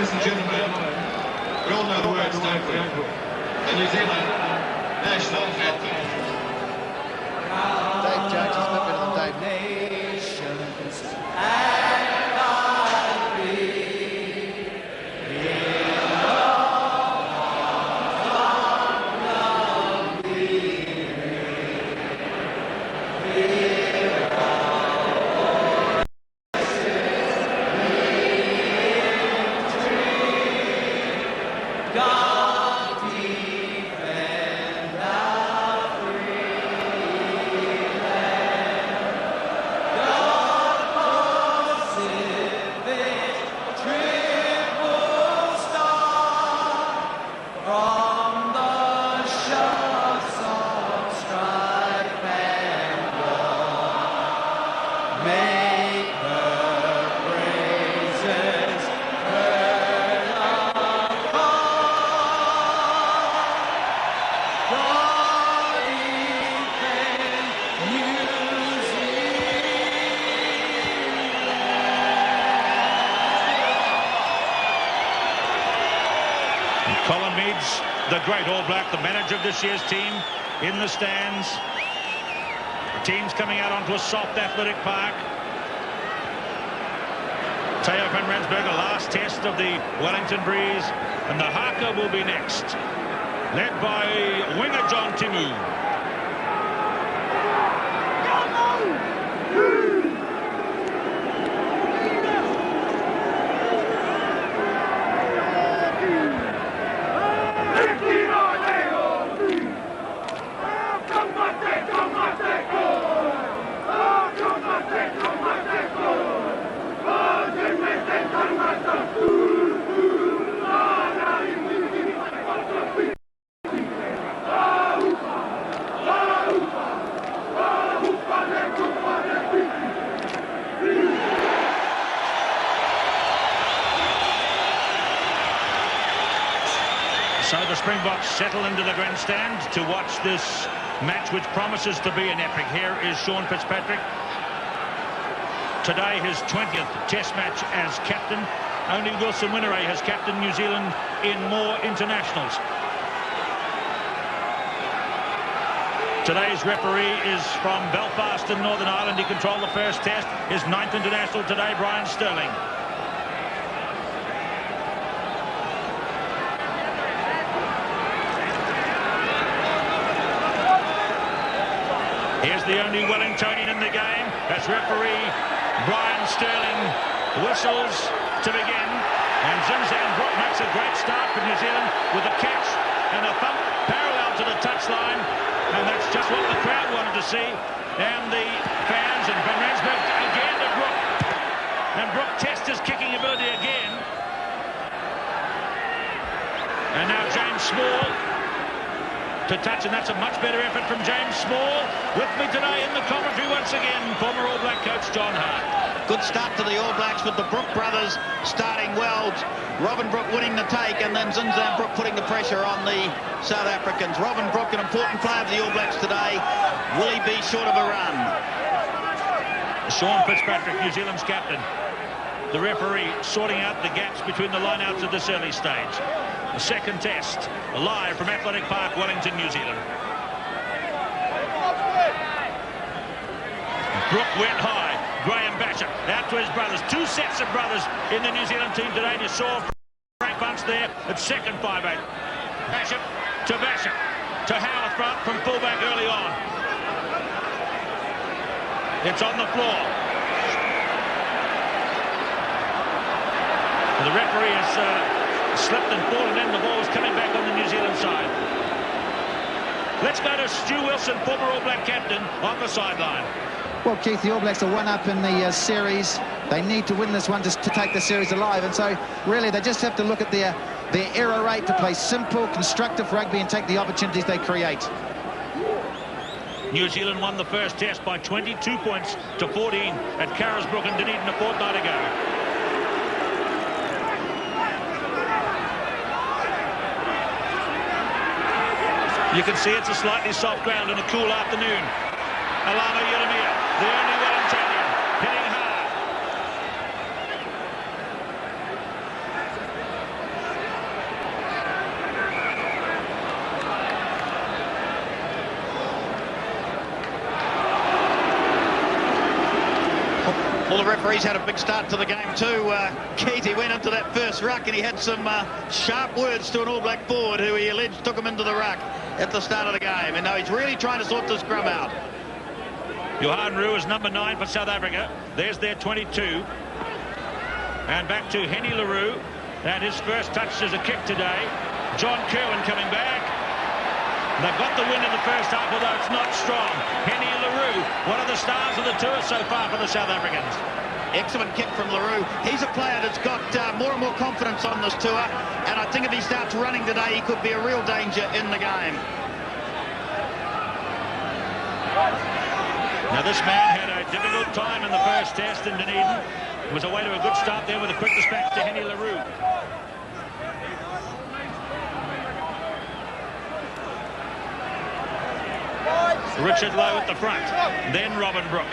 Ladies and gentlemen, we all know the words, don't we? The New Zealand national anthem. Dave Jones is a bit better than Dave. The great All Black, the manager of this year's team, in the stands. The team's coming out onto a soft athletic park. Theo van Rensburg, last test of the Wellington breeze, and the haka will be next, led by winger John Timu. So the Springboks settle into the grandstand to watch this match, which promises to be an epic. Here is Sean Fitzpatrick. Today his 20th test match as captain. Only Wilson Winnere has captained New Zealand in more internationals. Today's referee is from Belfast in Northern Ireland. He controlled the first test. His 9th international today, Brian Sterling. Here's the only Wellingtonian in the game. That's referee Brian Sterling whistles to begin. And Zinzan Brook makes a great start for New Zealand with a catch and a thump parallel to the touchline. And that's just what the crowd wanted to see. And the fans, and Van Rensburg again to Brook. And Brook tests his kicking ability again. And now James Small to touch, and that's a much better effort from James Small. With me today in the commentary once again, former All Black coach John Hart. Good start to the All Blacks with the Brook brothers starting well. Robin Brook winning the take, and then Zinzan Brook putting the pressure on the South Africans. Robin Brook, an important player for the All Blacks today. Will he be short of a run? Sean Fitzpatrick, New Zealand's captain. The referee sorting out the gaps between the lineouts at this early stage. The second test, live from Athletic Park, Wellington, New Zealand. Brook went high. Graham Basher out to his brothers. Two sets of brothers in the New Zealand team today. And you saw Frank Bunce there at second 5'8". Basher to Howard front from fullback early on. It's on the floor. The referee has slipped and fallen in. The ball's coming back on the New Zealand side. Let's go to Stu Wilson, former All Black captain, on the sideline. Well, Keith, the All Blacks are one up in the series. They need to win this one to take the series alive, and so really they just have to look at their error rate to play simple, constructive rugby and take the opportunities they create. New Zealand won the first test by 22 points to 14 at Carisbrook and Dunedin a fortnight ago. You can see it's a slightly soft ground on a cool afternoon. Alama Yeremia, the only Wellingtonian, hitting hard. the referees had a big start to the game too. Keith, he went into that first ruck and he had some sharp words to an All Black forward who he alleged took him into the ruck at the start of the game. And now he's really trying to sort this scrum out. Johan Roux is number 9 for South Africa. There's their 22. And back to Henny LaRue. And his first touch is a kick today. John Kerwin coming back. They've got the win in the first half, although it's not strong. Henny LaRue, one of the stars of the tour so far for the South Africans. Excellent kick from LaRue. He's a player that's got more and more confidence on this tour. And I think if he starts running today, he could be a real danger in the game. Now this man had a difficult time in the first test in Dunedin. It was away to a good start there with a quick dispatch to Henny LaRue. Richard Lowe at the front, then Robin Brooke.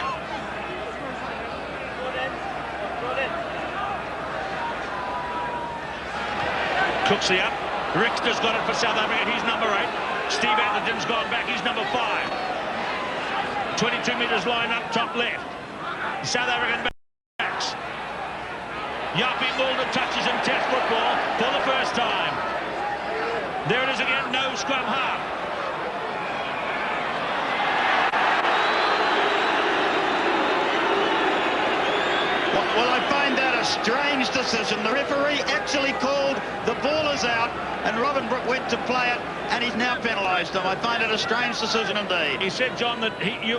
Cooksey up. Richter's got it for South Africa. He's number 8. Steve Atherton's gone back. He's number 5. 22 metres line up top left. South African backs. Yapi Mulder touches in test football for the first time. There it is again, no scrum half. Well, I find that a strange decision. The referee actually called the ball is out, and Robin Brooke went to play it, and he's now penalised him. I find it a strange decision indeed. He said, John, that you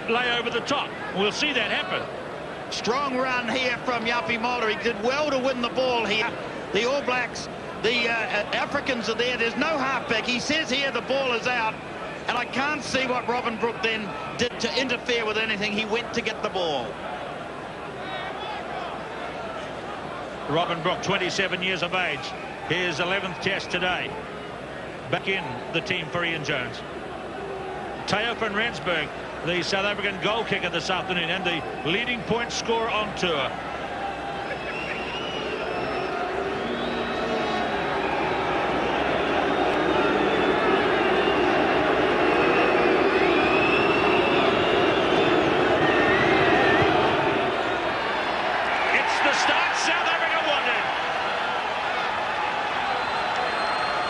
lay over the top. We'll see that happen. Strong run here from Yapi Mulder. He did well to win the ball here. The All Blacks, the Africans are there. There's no halfback. He says here the ball is out, and I can't see what Robin Brooke then did to interfere with anything. He went to get the ball. Robin Brooke, 27 years of age. His 11th test today. Back in the team for Ian Jones. Theo van Rensburg, the South African goal kicker this afternoon and the leading point scorer on tour. It's the start South Africa wanted.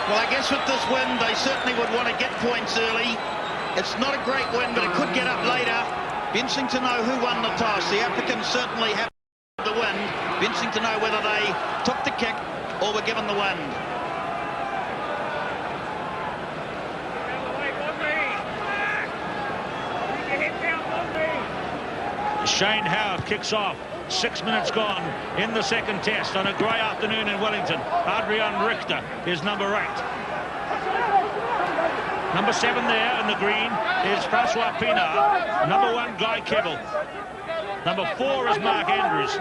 Well, I guess with this win, they certainly would want to get points early. It's not a great win, but it could get up later. Be interesting to know who won the toss. The Africans certainly have the win. Be interesting to know whether they took the kick or were given the win. Shane Howard kicks off. 6 minutes gone in the second test on a grey afternoon in Wellington. Adrian Richter is number 8. Number 7 there in the green is Francois Pienaar. Number 1, Guy Kebbell. Number 4 is Mark Andrews.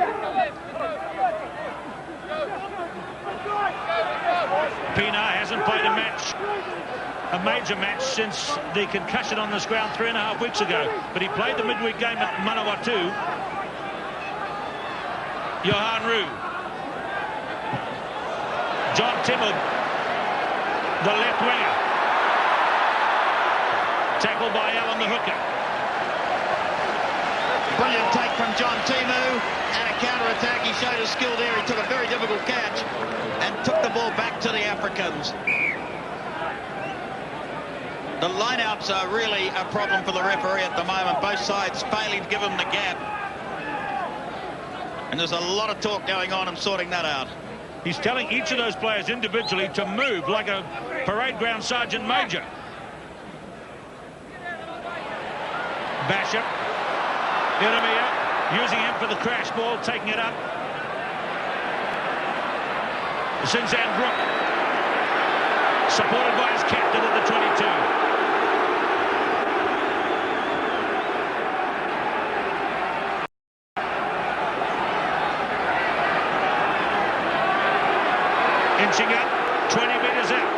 Pienaar hasn't played a major match since the concussion on this ground 3.5 weeks ago. But he played the midweek game at Manawatu. Johan Roux. John Timmel, the left winger. Tackled by Alan the hooker. Brilliant take from John Timu and a counter-attack. He showed his skill there. He took a very difficult catch and took the ball back to the Africans. The lineouts are really a problem for the referee at the moment. Both sides failing to give him the gap. And there's a lot of talk going on and sorting that out. He's telling each of those players individually to move like a parade ground sergeant major. Basham, Iramia, using him for the crash ball, taking it up. Sinzan Brooke, supported by his captain at the 22. Inching up, 20 metres out.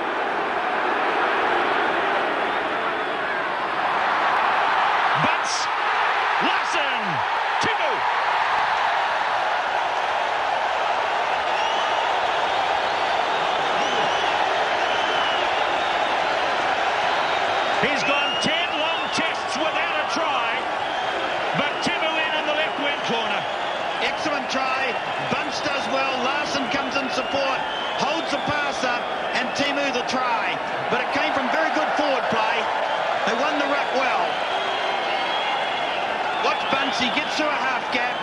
Butts, Larson, Timu. He's gone 10 long tests without a try, but Timu in the left wing corner. Excellent try. Bunce does well. Larson comes in support, holds the pass up, and Timu the try. But it came from very good forward play. They won the ruck well. Watch Bunce, he gets through a half gap,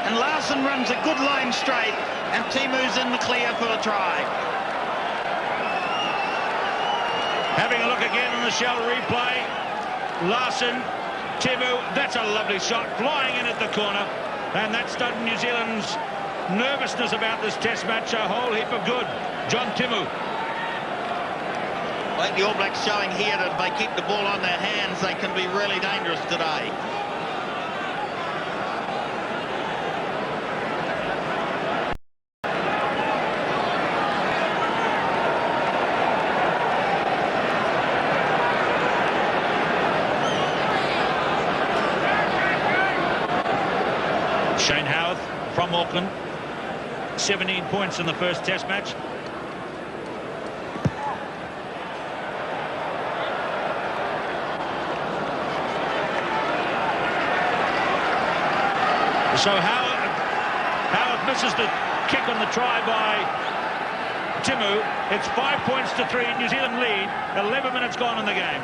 and Larson runs a good line straight, and Timu's in the clear for the try. Having a look again on the Shell replay. Larson, Timu, that's a lovely shot, flying in at the corner. And that's done New Zealand's nervousness about this test match a whole heap of good. John Timu. I think the All Blacks showing here that if they keep the ball on their hands, they can be really dangerous today. Shane Howarth from Auckland, 17 points in the first test match. So Howarth misses the kick on the try by Timu. It's 5 points to 3. New Zealand lead. 11 minutes gone in the game.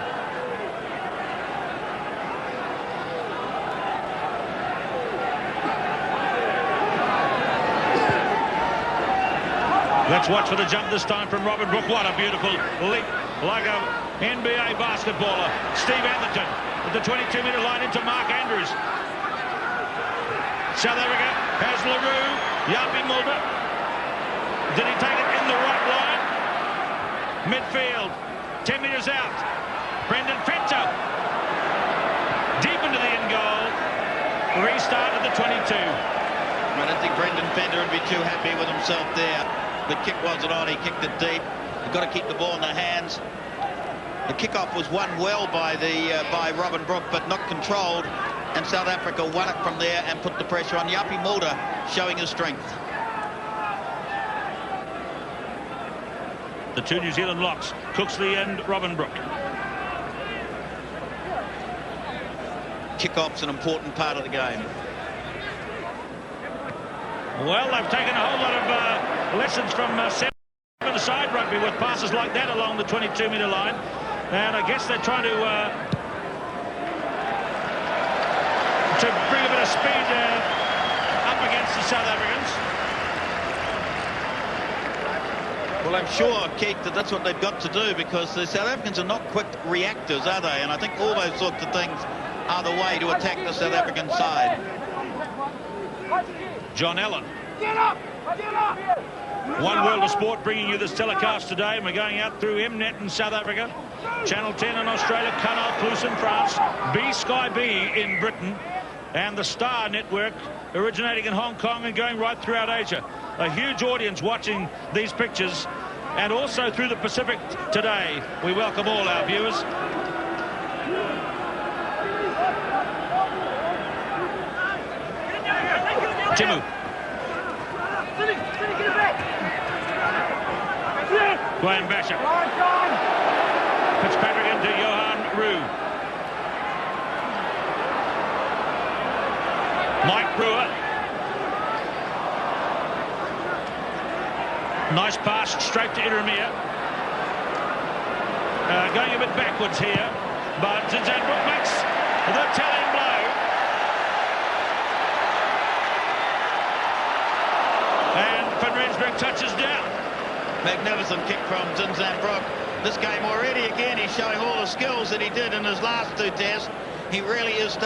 Let's watch for the jump this time from Robin Brook. What a beautiful leap, like a NBA basketballer. Steve Atherton at the 22-metre line into Mark Andrews. South Africa has LaRue, Yapi Mulder. Did he take it in the right line? Midfield, 10 metres out. Brendan Fenter. Deep into the end goal. Restart at the 22. I don't think Brendan Fender would be too happy with himself there. The kick wasn't on, he kicked it deep. You've got to keep the ball in their hands. The kickoff was won well by Robin Brook, but not controlled. And South Africa won it from there and put the pressure on. Yapi Mulder showing his strength. The two New Zealand locks, Cooksley and Robin Brook. Kickoff's an important part of the game. Well, they've taken a whole lot of lessons from seven-a-side rugby with passes like that along the 22-metre line. And I guess they're trying to bring a bit of speed up against the South Africans. Well, I'm sure, Keith, that that's what they've got to do, because the South Africans are not quick reactors, are they? And I think all those sorts of things are the way to attack the South African side. John Allen. Get up! Get up! One World of Sport bringing you this telecast today, and we're going out through Mnet in South Africa, Channel 10 in Australia, Canal Plus in France, B-Sky B in Britain, and the Star Network originating in Hong Kong and going right throughout Asia. A huge audience watching these pictures, and also through the Pacific today. We welcome all our viewers. Timu. Graham Basher. Fitzpatrick into Johan Rue. Mike Brewer. Nice pass straight to Iramia. Going a bit backwards here, but Zinzanbrook makes the telling blow. And Van Rensburg touches down. Magnificent kick from Zinzanbrook. This game already, again, he's showing all the skills that he did in his last two tests. He really is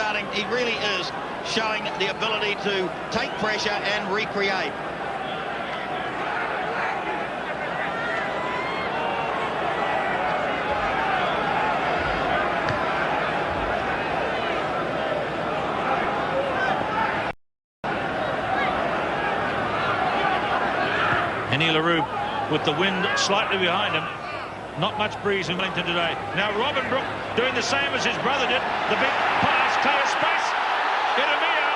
showing the ability to take pressure and recreate. Henny LaRue with the wind slightly behind him. Not much breeze in Wellington today. Now Robin Brook doing the same as his brother did. The big pass, clear space. Iramia.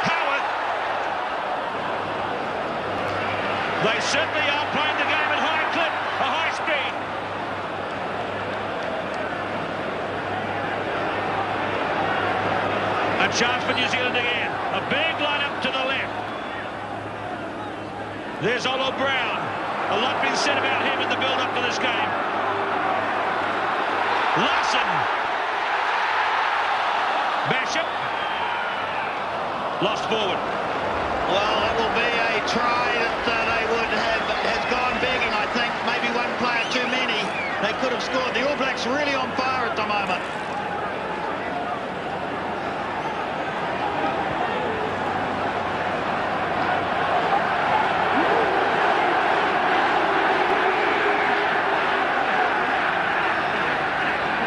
Howard. They certainly are playing the game at high clip, a high speed. A chance for New Zealand again. A big line up to the left. There's Olo Brown. A lot been said about him in the build-up to this game. Larson. Basham. Lost forward. Well, that will be a try that they would have has gone begging, I think. Maybe one player too many. They could have scored. The All Blacks really on fire at the moment.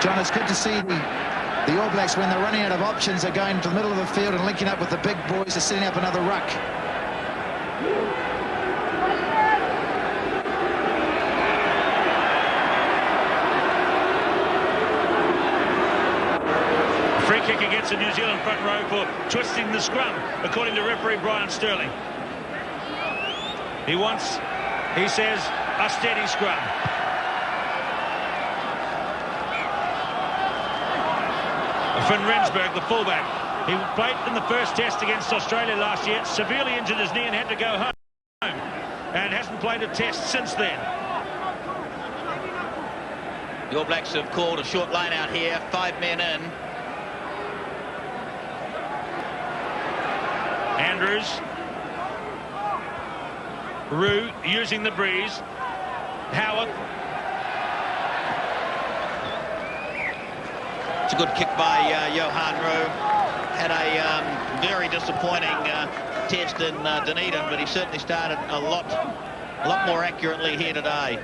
John, it's good to see the All Blacks, when they're running out of options, are going to the middle of the field and linking up with the big boys to setting up another ruck. Free kick against the New Zealand front row for twisting the scrum, according to referee Brian Sterling. He says, a steady scrum. Van Rensburg, the fullback. He played in the first test against Australia last year, severely injured his knee and had to go home, and hasn't played a test since then. The All Blacks have called a short line out here, 5 men in. Andrews. Roux using the breeze. Howard. It's a good kick by Johan Roux. Had a very disappointing test in Dunedin, but he certainly started a lot more accurately here today.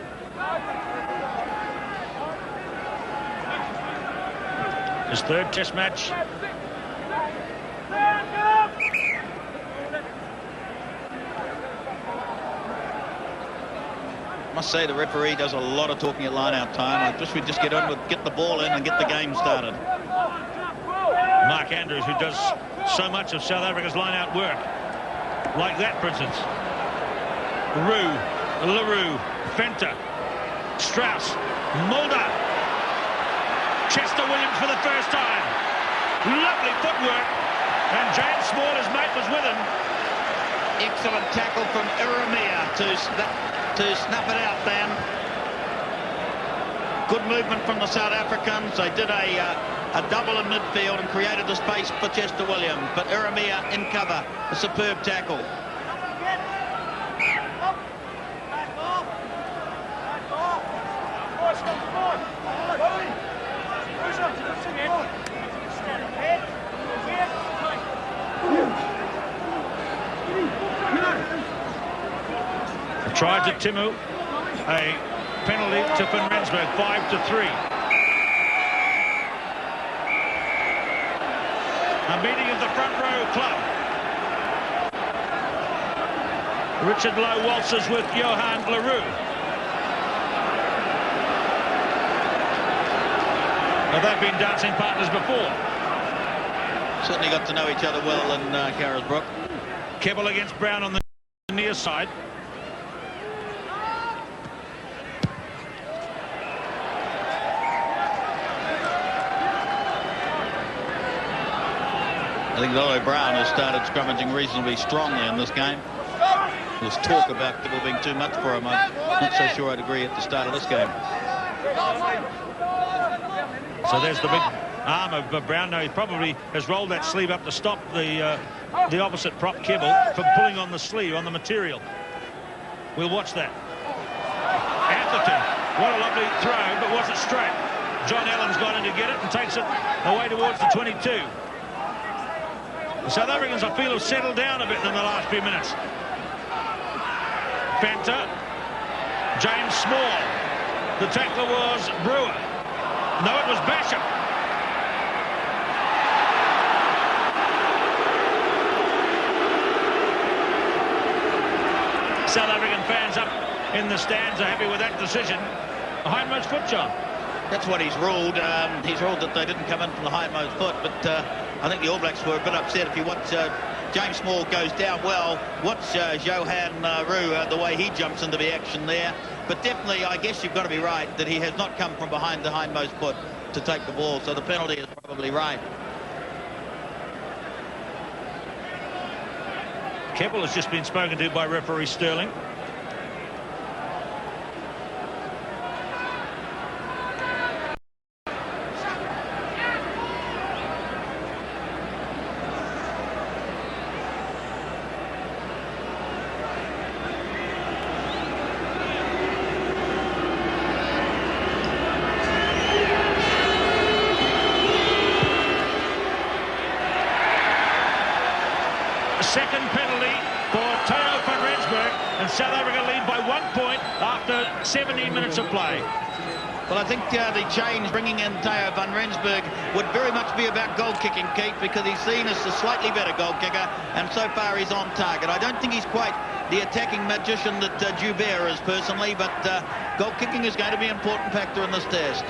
His third test match. I must say the referee does a lot of talking at line-out time. I wish we'd just get on with get the ball in and get the game started. Mark Andrews, who does so much of South Africa's line-out work. Like that, for instance. Roux, LaRue, Fenter, Strauss, Mulder. Chester Williams for the first time. Lovely footwork. And James Small, his mate, was with him. Excellent tackle from Iramia to snuff it out then. Good movement from the South Africans. They did a double in midfield and created the space for Chester Williams, but Iramia in cover. A superb tackle. Tried to Timu, a penalty to Van Rensburg, 5-3. A meeting of the front row club. Richard Lowe waltzes with Johan LaRue. Now, they've been dancing partners before. Certainly got to know each other well in Carisbrook. Kebble against Brown on the near side. I think Lolo Brown has started scrummaging reasonably strongly in this game. There was talk about Kibble being too much for him. I'm not so sure I'd agree at the start of this game. So there's the big arm of Brown. Now he probably has rolled that sleeve up to stop the opposite prop, Kibble, from pulling on the sleeve, on the material. We'll watch that. Atherton, what a lovely throw, but was it straight? John Allen's gone in to get it and takes it away towards the 22. The South Africans, I feel, have settled down a bit in the last few minutes. Fenter, James Small. The tackler was Brewer. No, it was Basham. South African fans up in the stands are happy with that decision. A hindmost foot, John. That's what he's ruled. He's ruled that they didn't come in from the hindmost foot, but I think the All Blacks were a bit upset. If you watch James Small goes down well, watch Johan Roux, the way he jumps into the action there. But definitely, I guess you've got to be right that he has not come from behind the hindmost foot to take the ball, so the penalty is probably right. Keppel has just been spoken to by referee Sterling. Second penalty for Theo van Rensburg, and South Africa lead by 1 point after 17 minutes of play. Well, I think the change bringing in Theo van Rensburg would very much be about goal kicking, Keith, because he's seen as a slightly better goal kicker, and so far he's on target. I don't think he's quite the attacking magician that Joubert is personally, but goal kicking is going to be an important factor in this test.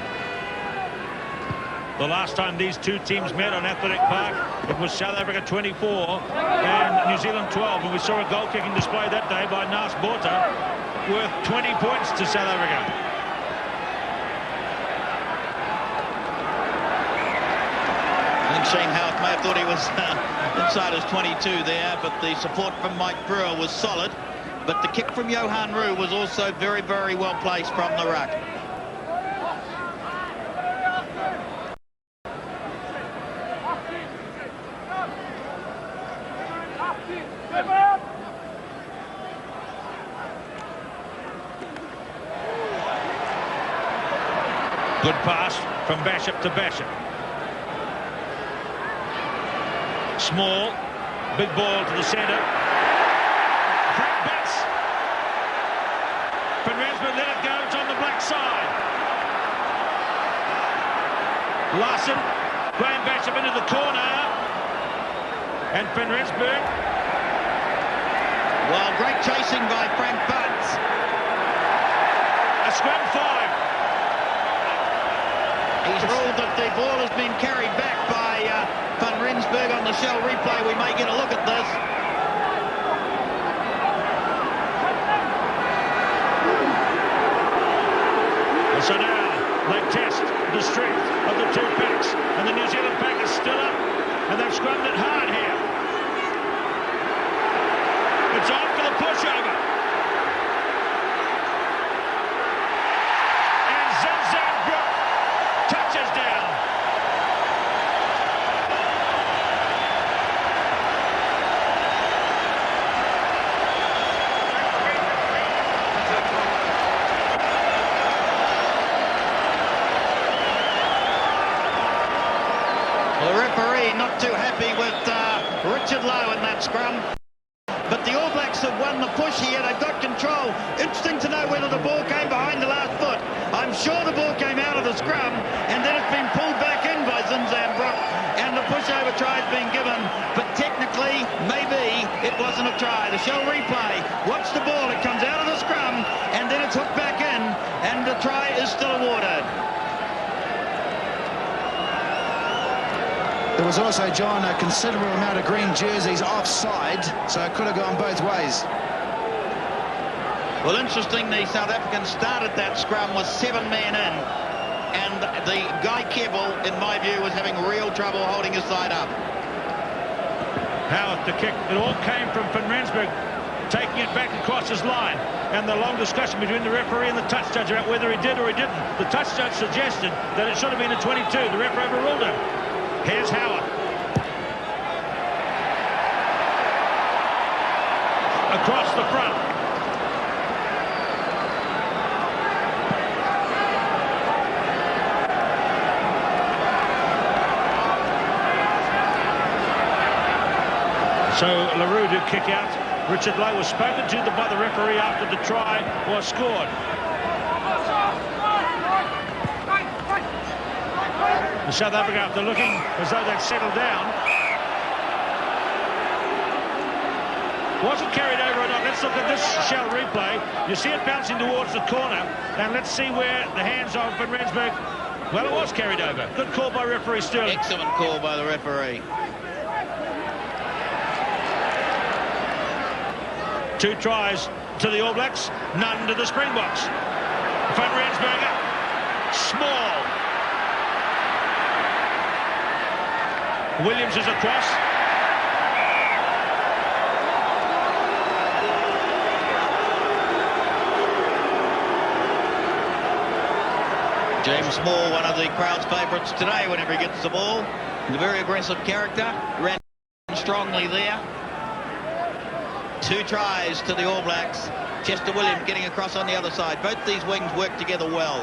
The last time these two teams met on Athletic Park, it was South Africa 24 and New Zealand 12, and we saw a goal-kicking display that day by Nas Botha worth 20 points to South Africa. I think Shane Howard may have thought he was inside his 22 there, but the support from Mike Brewer was solid. But the kick from Johan Roux was also very, very well placed from the ruck. Good pass from Basham to Basham. Small, big ball to the centre. Frank Batts. Van Rensburg let it go, it's on the black side. Larson, Graham Basham into the corner. And Van Rensburg. Well, great chasing by Frank Batts. A scrum 5. He's ruled that the ball has been carried back by Van Rensburg on the shell replay. We may get a look at this. And so now they test the strength of the two packs, and the New Zealand pack is still up, and they've scrummed it hard here. It's on for the pushover. Touches down. The referee not too happy with Richard Lowe in that scrum. But the All Blacks have won the push here. They've got control. Interesting to know whether the ball came behind the last foot. I'm sure the ball came out of the scrum, and then it's been pulled back in by Zinzambrook, and the pushover try has been given. But technically, maybe it wasn't a try. The shell replay. Watch the ball. It comes out of the scrum, and then it's hooked back in, and the try is still awarded. There was also, John, a considerable amount of green jerseys offside, so it could have gone both ways. Well, interesting, the South Africans started that scrum with 7 men in, and the Guy Keppel, in my view, was having real trouble holding his side up. Howard, the kick, it all came from Van Rensburg taking it back across his line, and the long discussion between the referee and the touch judge about whether he did or he didn't. The touch judge suggested that it should have been a 22. The referee overruled him. Here's Howard. Across the front. So LaRue did kick out. Richard Lowe was spoken to by the referee after the try was scored. And South Africa, after looking as though they'd settled down, wasn't carried over or not. Let's look at this shell replay. You see it bouncing towards the corner, and let's see where the hands of Van Rensburg. Well, it was carried over. Good call by referee Sterling. Excellent call by the referee. 2 tries to the All Blacks, none to the Springboks. Van Rensburg, small. Williams is across. James Moore, one of the crowd's favourites today whenever he gets the ball. He's a very aggressive character, ran strongly there. 2 tries to the All Blacks. Chester Williams getting across on the other side. Both these wings work together well.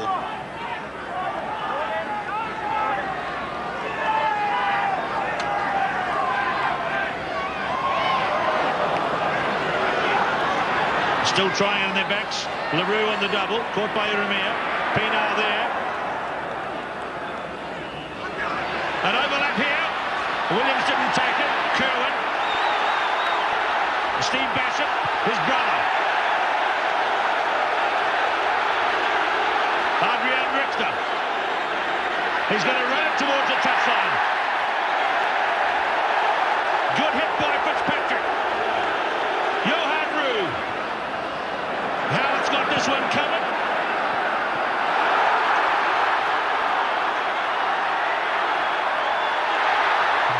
Still trying on their backs. LaRue on the double, caught by Iramia. Pienaar there. An overlap here. Williams didn't take it. Kerwin. Steve Basham, his brother. Adrian Richter. He's going to run it towards the touchline. Good hit by Fitzpatrick. Johan Rue. Howard's got this one covered.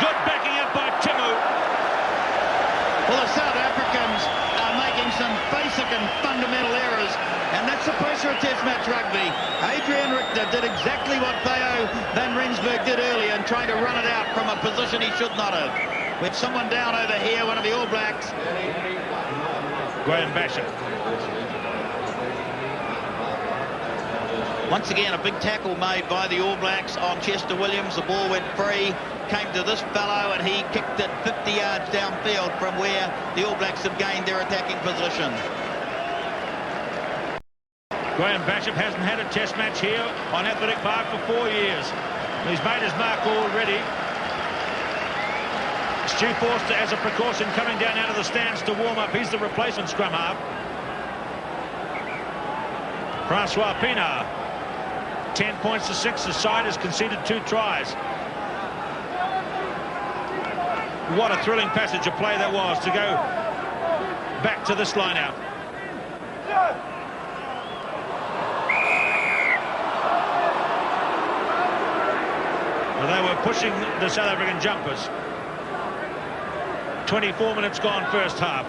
Good backing up by Timu. Well, the South Africans are making some basic and fundamental errors, and that's the pressure of Test match rugby. Adrian Richter did exactly what Theo van Rensburg did earlier and trying to run it out from a position he should not have. With someone down over here, one of the All Blacks. Graham Basham. Once again, a big tackle made by the All Blacks on Chester Williams. The ball went free, came to this fellow, and he kicked it 50 yards downfield from where the All Blacks have gained their attacking position. Graham Basham hasn't had a test match here on Athletic Park for 4 years. He's made his mark already. Stu Forster, as a precaution, coming down out of the stands to warm up. He's the replacement scrum half. Francois Pienaar. 10 points to 6. The side has conceded 2 tries. What a thrilling passage of play that was to go back to this line out. Well, they were pushing the South African jumpers. 24 minutes gone first half.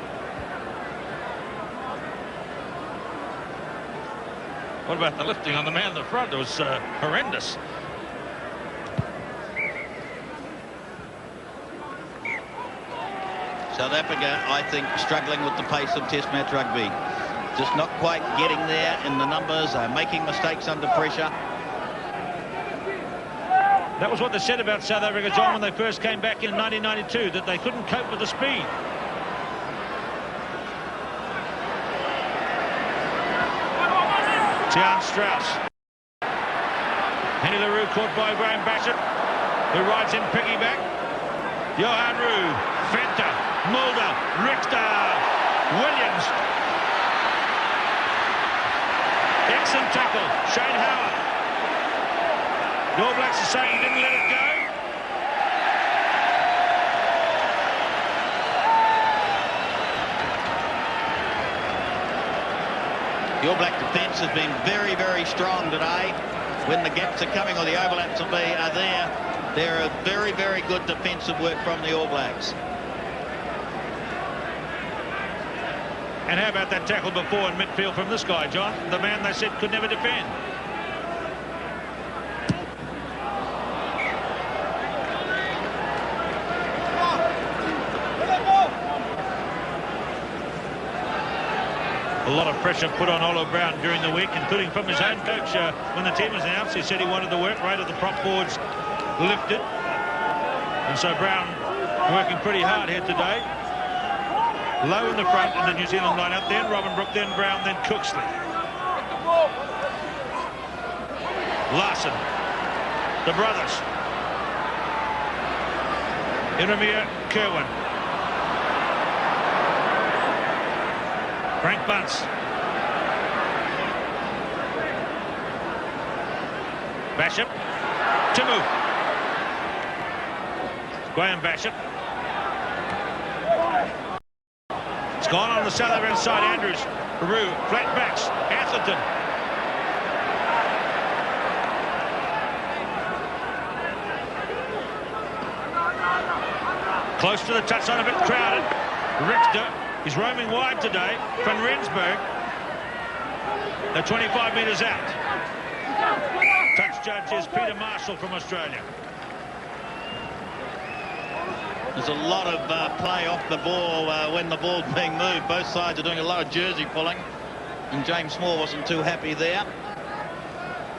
What about the lifting on the man in the front? It was horrendous. South Africa, I think, struggling with the pace of Test match rugby. Just not quite getting there in the numbers, making mistakes under pressure. That was what they said about South Africa, John, when they first came back in 1992, that they couldn't cope with the speed. Tian Strauss. Henny LaRue caught by Graham Basham, who rides in piggyback. Johan Rue, Venter, Mulder, Richter, Williams. Excellent tackle, Shane Howard. The All Blacks are saying didn't let it go. The All Black defence has been very, very strong today. When the gaps are coming or the overlaps are there, there are very, very good defensive work from the All Blacks. And how about that tackle before in midfield from this guy, John? The man they said could never defend. A lot of pressure put on Oliver Brown during the week, including from his own coach. When the team was announced, he said he wanted the work rate of the prop forwards lifted. And so Brown working pretty hard here today. Low in the front in the New Zealand lineup, then Robin Brook, then Brown, then Cooksley. Larson, the brothers. Iramia Kerwin. Frank Bunce. Basham. Timu. Graham Basham. It's gone on the South African side. Andrews. Rue. Flat backs. Atherton. Close to the touchline, a bit crowded. Richter. He's roaming wide today. Van Rensburg. They're 25 metres out. Touch judge is Peter Marshall from Australia. There's a lot of play off the ball when the ball's being moved. Both sides are doing a lot of jersey pulling, and James Small wasn't too happy there.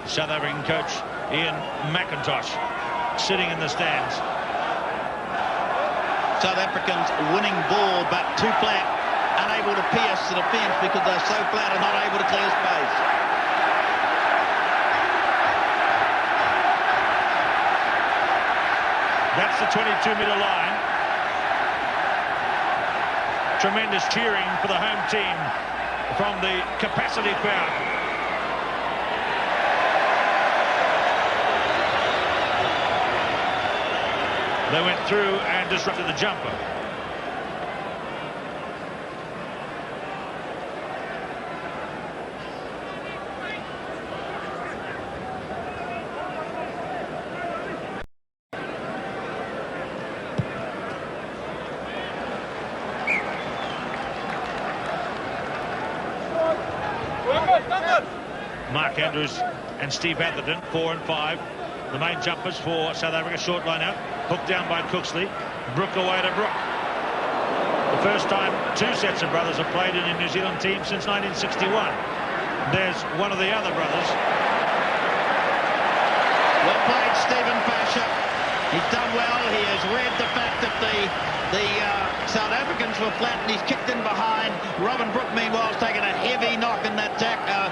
South African coach Ian McIntosh sitting in the stands. South Africans winning ball, but too flat, unable to pierce the defence because they're so flat and not able to clear space. That's the 22-metre line. Tremendous cheering for the home team from the capacity crowd. They went through and disrupted the jumper. Mark Andrews and Steve Atherton, 4 and 5. The main jumpers for South Africa. Short line out. Hooked down by Cooksley. Brook away to Brook. The first time two sets of brothers have played in a New Zealand team since 1961. There's one of the other brothers. Well played, Stephen Basher. He's done well. He has read the fact that the South Africans were flat and he's kicked in behind. Robin Brook, meanwhile, has taken a heavy knock in that tackle.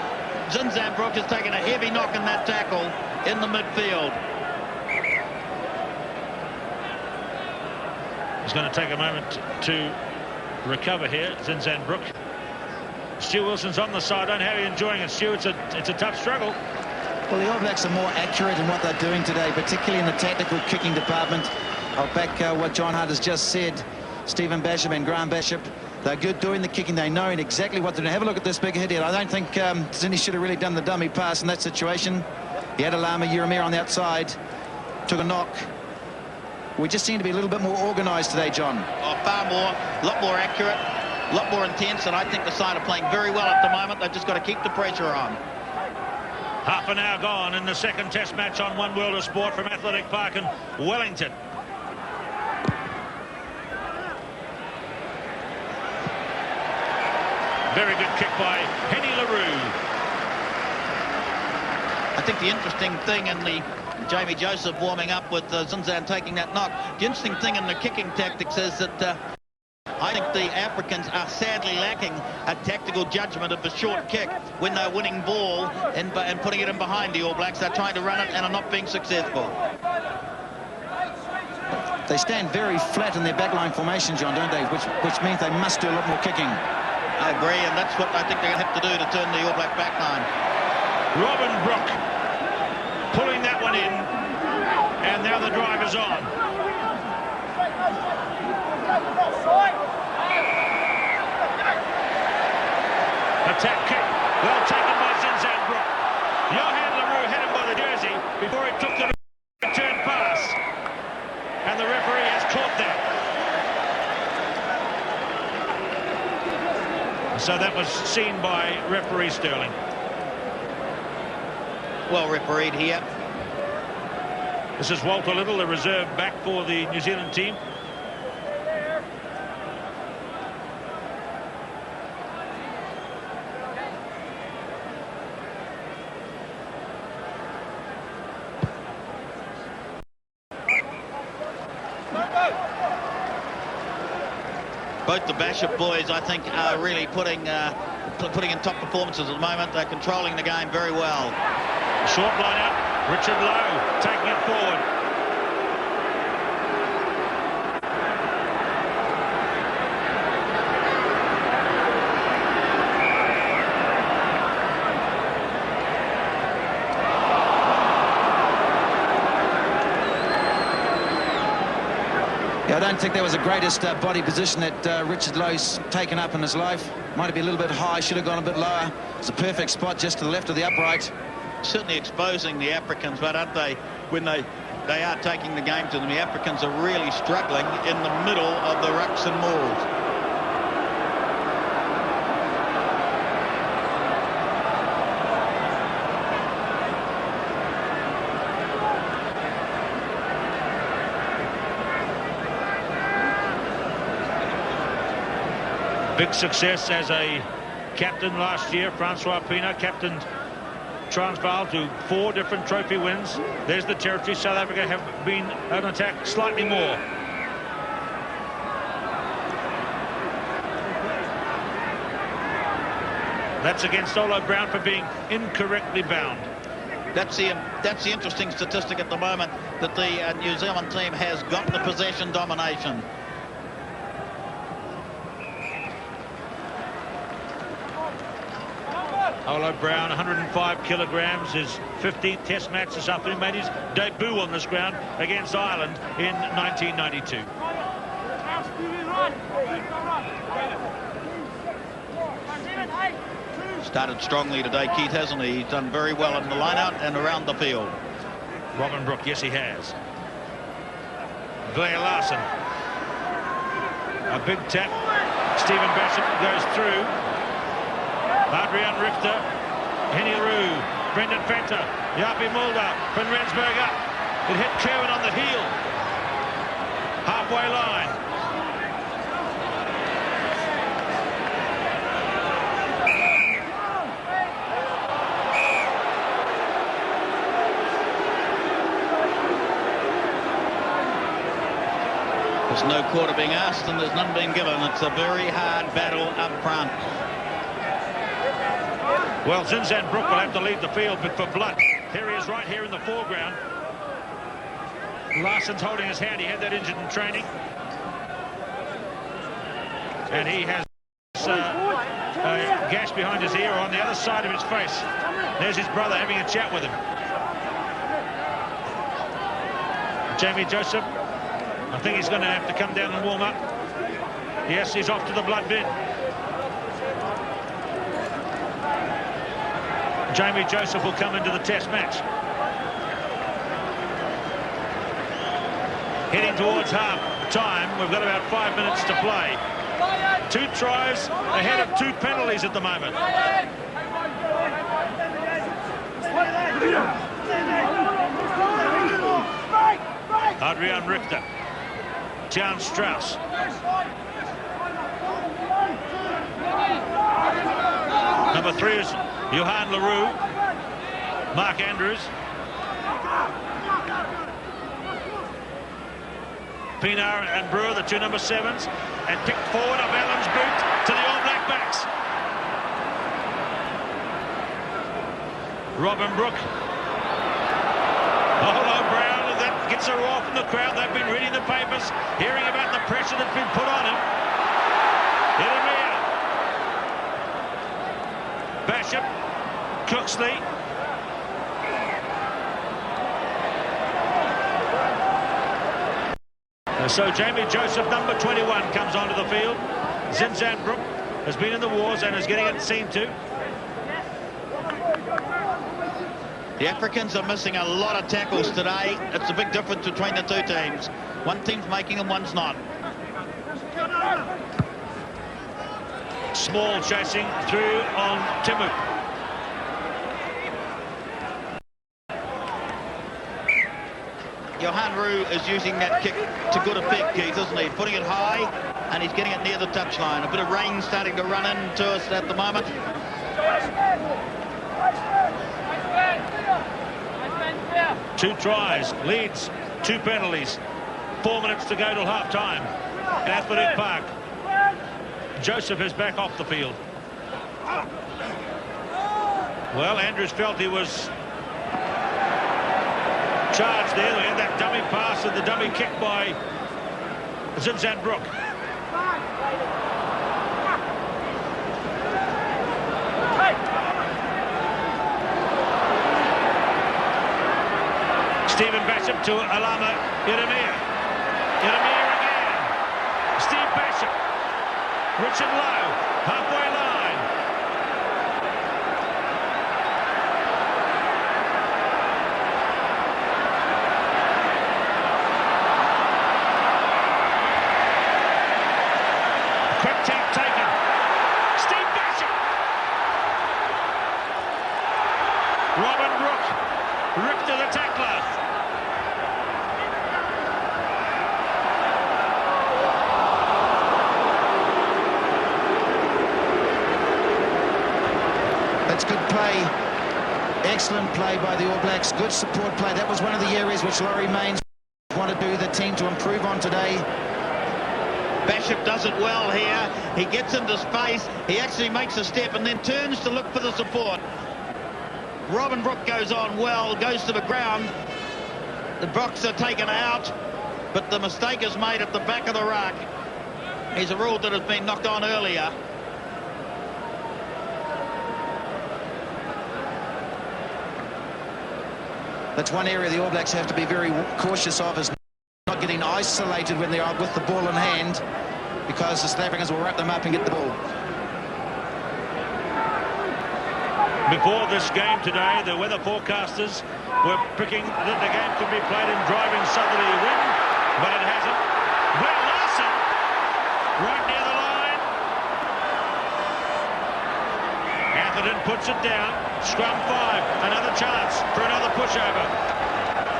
Zinzan Brook has taken a heavy knock in that tackle in the midfield. He's going to take a moment to recover here, Zinzan Brook. Stu Wilson's on the sideline. How are you enjoying it, Stu? It's a tough struggle. Well, the All Blacks are more accurate in what they're doing today, particularly in the tactical kicking department. I'll back what John Hart has just said. Stephen Basham and Graham Bishop, they're good doing the kicking. They know exactly what to do. Have a look at this big hit here. I don't think Zinni should have really done the dummy pass in that situation. He had Alama Uramir on the outside, took a knock. We just seem to be a little bit more organised today, John. Oh, far more, a lot more accurate, a lot more intense, and I think the side are playing very well at the moment. They've just got to keep the pressure on. Half an hour gone in the second test match on One World of Sport from Athletic Park in Wellington. Very good kick by Henny LaRue. I think the interesting thing in the Jamie Joseph warming up with Zinzan taking that knock, the interesting thing in the kicking tactics is that I think the Africans are sadly lacking a tactical judgment of the short kick when they're winning ball and putting it in behind the All Blacks. They're trying to run it and are not being successful. They stand very flat in their backline formation, John, don't they? Which means they must do a lot more kicking. I agree, and that's what I think they're going to have to do to turn the All Black backline. Robin Brook pulling that one in, and now the drive is on. Attack kick, well taken by Zinzan Brook. Johan LaRue had him by the jersey before he took the return pass, and the referee has caught that. So that was seen by referee Sterling. Well refereed here. This is Walter Little, the reserve back for the New Zealand team. Both the Bashop boys, I think, are really putting in top performances at the moment. They're controlling the game very well. Short line out, Richard Lowe taking it forward. Yeah, I don't think that was the greatest body position that Richard Lowe's taken up in his life. Might have been a little bit high, should have gone a bit lower. It's a perfect spot just to the left of the upright. Certainly exposing the Africans, but aren't they, when they are taking the game to them, the Africans are really struggling in the middle of the rucks and mauls. Big success as a captain last year. Francois Pienaar captained Transvaal to 4 different trophy wins. There's the territory. South Africa have been on attack slightly more. That's against Olo Brown for being incorrectly bound. That's the interesting statistic at the moment, that the New Zealand team has got the possession domination. Olo Brown, 105 kilograms, his 15th test match this afternoon, made his debut on this ground against Ireland in 1992. Started strongly today, Keith, hasn't he? He's done very well in the line-out and around the field. Robin Brook, yes, he has. Blair Larson. A big tap. Stephen Basham goes through. Adrian Richter, Henny Roux, Brendan Fenter, Yapi Mulder, Van Rensburg up. It hit Kerwin on the heel. Halfway line. There's no quarter being asked and there's none being given. It's a very hard battle up front. Well, Zinzan Brook will have to lead the field, but for blood. Here he is right here in the foreground. Larson's holding his hand. He had that injured in training. And he has a gash behind his ear on the other side of his face. There's his brother having a chat with him. Jamie Joseph, I think he's going to have to come down and warm up. Yes, he's off to the blood bin. Jamie Joseph will come into the test match. Heading towards half time. We've got about 5 minutes to play. 2 tries ahead of 2 penalties at the moment. Adrian Richter. Jan Strauss. Number 3 is Johan LaRue, Mark Andrews, Pienaar and Brewer, the 2 number 7s, and picked forward of Allen's boot to the All Black backs. Robin Brook. Olo Brown, and that gets a roar from the crowd. They've been reading the papers, hearing about the pressure that's been put on him. Basham, Cooksley. So Jamie Joseph, number 21, comes onto the field. Zinzan Brook has been in the wars and is getting it seen to. The Africans are missing a lot of tackles today. It's a big difference between the 2 teams. One team's making them, one's not. Small chasing through on Timu. Johan Roux is using that kick to good effect, Keith, isn't he? Putting it high, and he's getting it near the touchline. A bit of rain starting to run into us at the moment. Two tries, leads, 2 penalties. 4 minutes to go till half-time at Athletic Park. Joseph is back off the field. Well, Andrews felt he was charged there. They had that dummy pass and the dummy kick by Zinzan Brook. Stephen Basham to Alama Iramir. Iramir again. Steve Basham. Richard Lowe, halfway line. Quick tap taken. Steve Basham. Robin Brook. Richter the tackler. That's good play. Excellent play by the All Blacks. Good support play. That was one of the areas which Laurie Mains wanted the team to improve on today. Bishop does it well here. He gets into space. He actually makes a step and then turns to look for the support. Robin Brook goes on well, goes to the ground. The Brooks are taken out, but the mistake is made at the back of the ruck. He's a rule that has been knocked on earlier. That's one area the All Blacks have to be very cautious of, is not getting isolated when they are with the ball in hand, because the South Africans will wrap them up and get the ball. Before this game today, the weather forecasters were picking that the game could be played in driving southerly wind, but it hasn't. Well, Larson, right near the line. Atherton puts it down. Scrum 5, another chance for another pushover.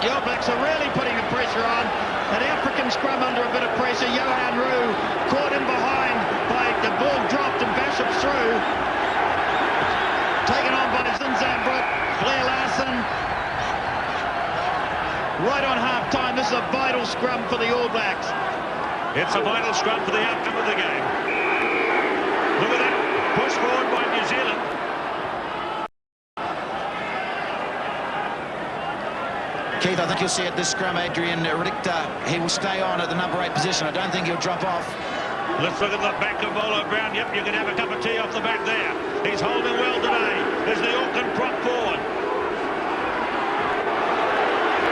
The All Blacks are really putting the pressure on. An African scrum under a bit of pressure. Johan Roux caught in behind by the ball dropped and Bishop's through. Taken on by Zinzambrook, Blair Larson. Right on half-time, this is a vital scrum for the All Blacks. It's a vital scrum for the outcome of the game. Look at that, push forward by New Zealand. Keith, I think you'll see at this scrum, Adrian Richter, he will stay on at the number 8 position. I don't think he'll drop off. Let's look at the back of Bolo Brown. Yep, you can have a cup of tea off the back there. He's holding well today. There's the Auckland prop forward.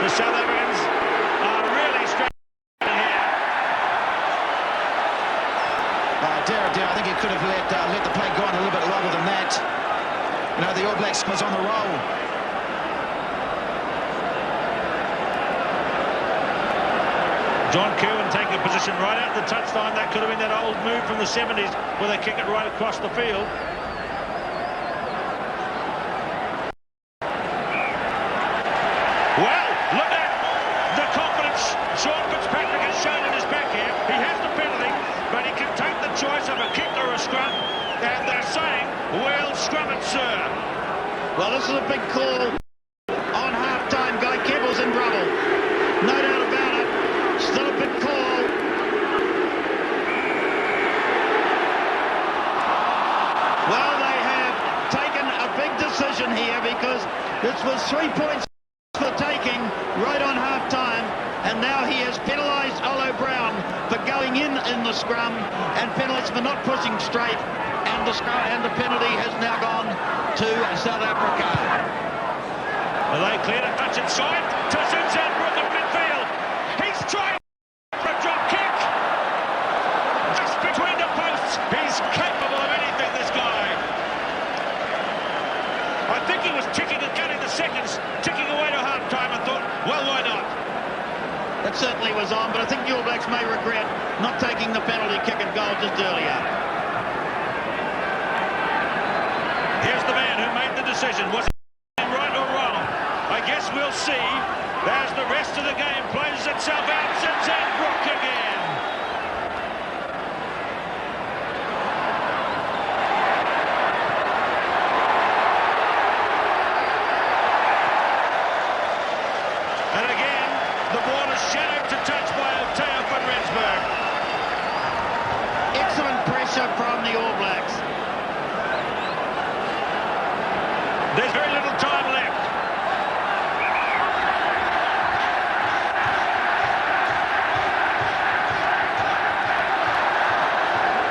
The South Africans are really struggling here. Dear, I think he could have let the play go on a little bit longer than that. You know, the All Blacks was on the roll. John Kerwin taking a position right out the touchline. That could have been that old move from the 70s where they kick it right across the field. Well, look at the confidence Sean Fitzpatrick has shown in his back here. He has the penalty, but he can take the choice of a kick or a scrum. And they're saying, well, scrum it, sir. Well, this is a big call on half-time. Guy Kebble's in trouble. No doubt about it. Still a big call. Well, they have taken a big decision here because this was 3 points for taking right on half-time, and now he has penalised Olo Brown for going in the scrum and penalised for not pushing straight, and the penalty has now gone to South Africa. Well, they cleared it much inside to Zinzambrook at midfield. He's trying for a drop kick. Just between the posts. He's capable of anything, this guy. I think he was ticking and counting the seconds, ticking away to half-time and thought, well, why not? That certainly was on, but I think the All Blacks may regret not taking the penalty kick and goal just earlier. Here's the man who made the decision. Was it right or wrong? I guess we'll see as the rest of the game plays itself out. Zinzambrook again. And again, the ball is shadowed to touch by Alteo van Rensburg. Excellent pressure from the All Blacks. There's very little time left.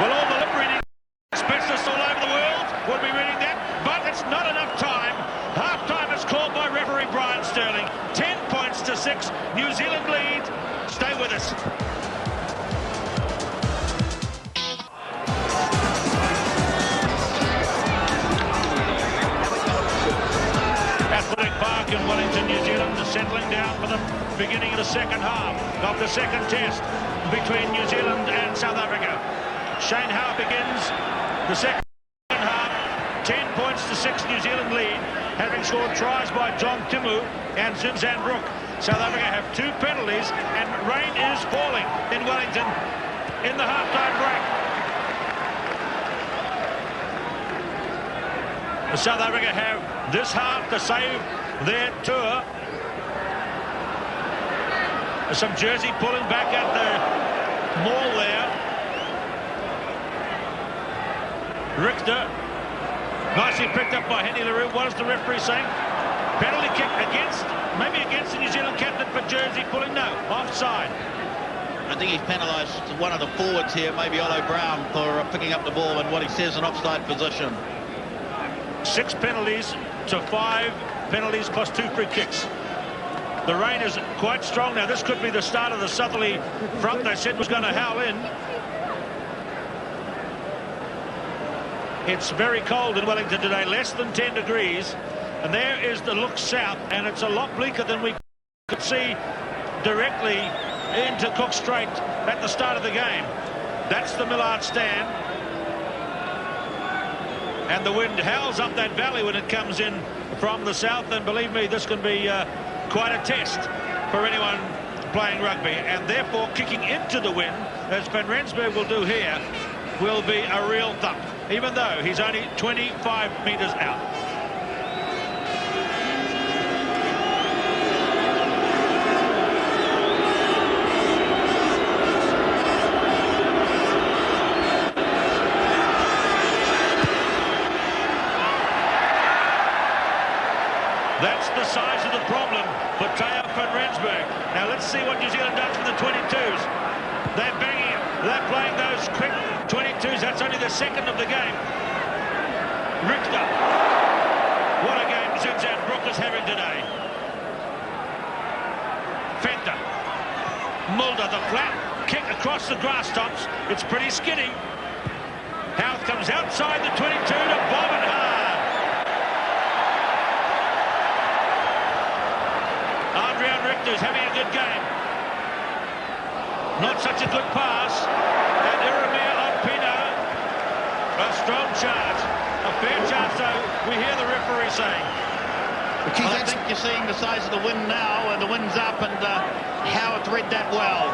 Well, all the lip reading specialists all over the world would be reading that, but it's not enough time. Half-time is called by referee Brian Sterling. 10 points to 6. New Zealand lead. Stay with us. Athletic Park in Wellington, New Zealand, is settling down for the beginning of the second half of the second test between New Zealand and South Africa. Shane Howe begins the second half. 10 points to 6 New Zealand lead, having scored tries by John Timu and Zinzambrook. South Africa have 2 penalties, and rain is falling in Wellington in the half-time break. South Africa have this half to save their tour. Some jersey pulling back at the maul there. Richter, nicely picked up by Henny LaRue. What is the referee saying? Penalty kick against, maybe against the New Zealand captain for jersey pulling. No, offside. I think he's penalised one of the forwards here, maybe Olo Brown, for picking up the ball in what he says an offside position. 6 penalties to 5 penalties plus 2 free kicks. The rain is quite strong now. This could be the start of the southerly front they said was going to howl in. It's very cold in Wellington today, less than 10 degrees. And there is the look south, and it's a lot bleaker than we could see directly into Cook Strait at the start of the game. That's the Millard stand. And the wind howls up that valley when it comes in from the south, and believe me, this can be quite a test for anyone playing rugby, and therefore kicking into the wind, as Van Rensburg will do here, will be a real thump, even though he's only 25 metres out. That's the size of the problem for Teo van Rensburg. Now let's see what New Zealand does with the 22s. They're banging it. They're playing those quick 22s. That's only the second of the game. Richter. What a game Zinzan Brook is having today. Fenter. Mulder, the flat kick across the grass tops. It's pretty skinny. Houth comes outside the 22 to bomb it hard. Richter's having a good game. Not such a good pass. And Iramir on Pino. A strong charge. A fair charge, though, we hear the referee saying. Well, I think you're seeing the size of the wind now, and the wind's up, and Howard read that well.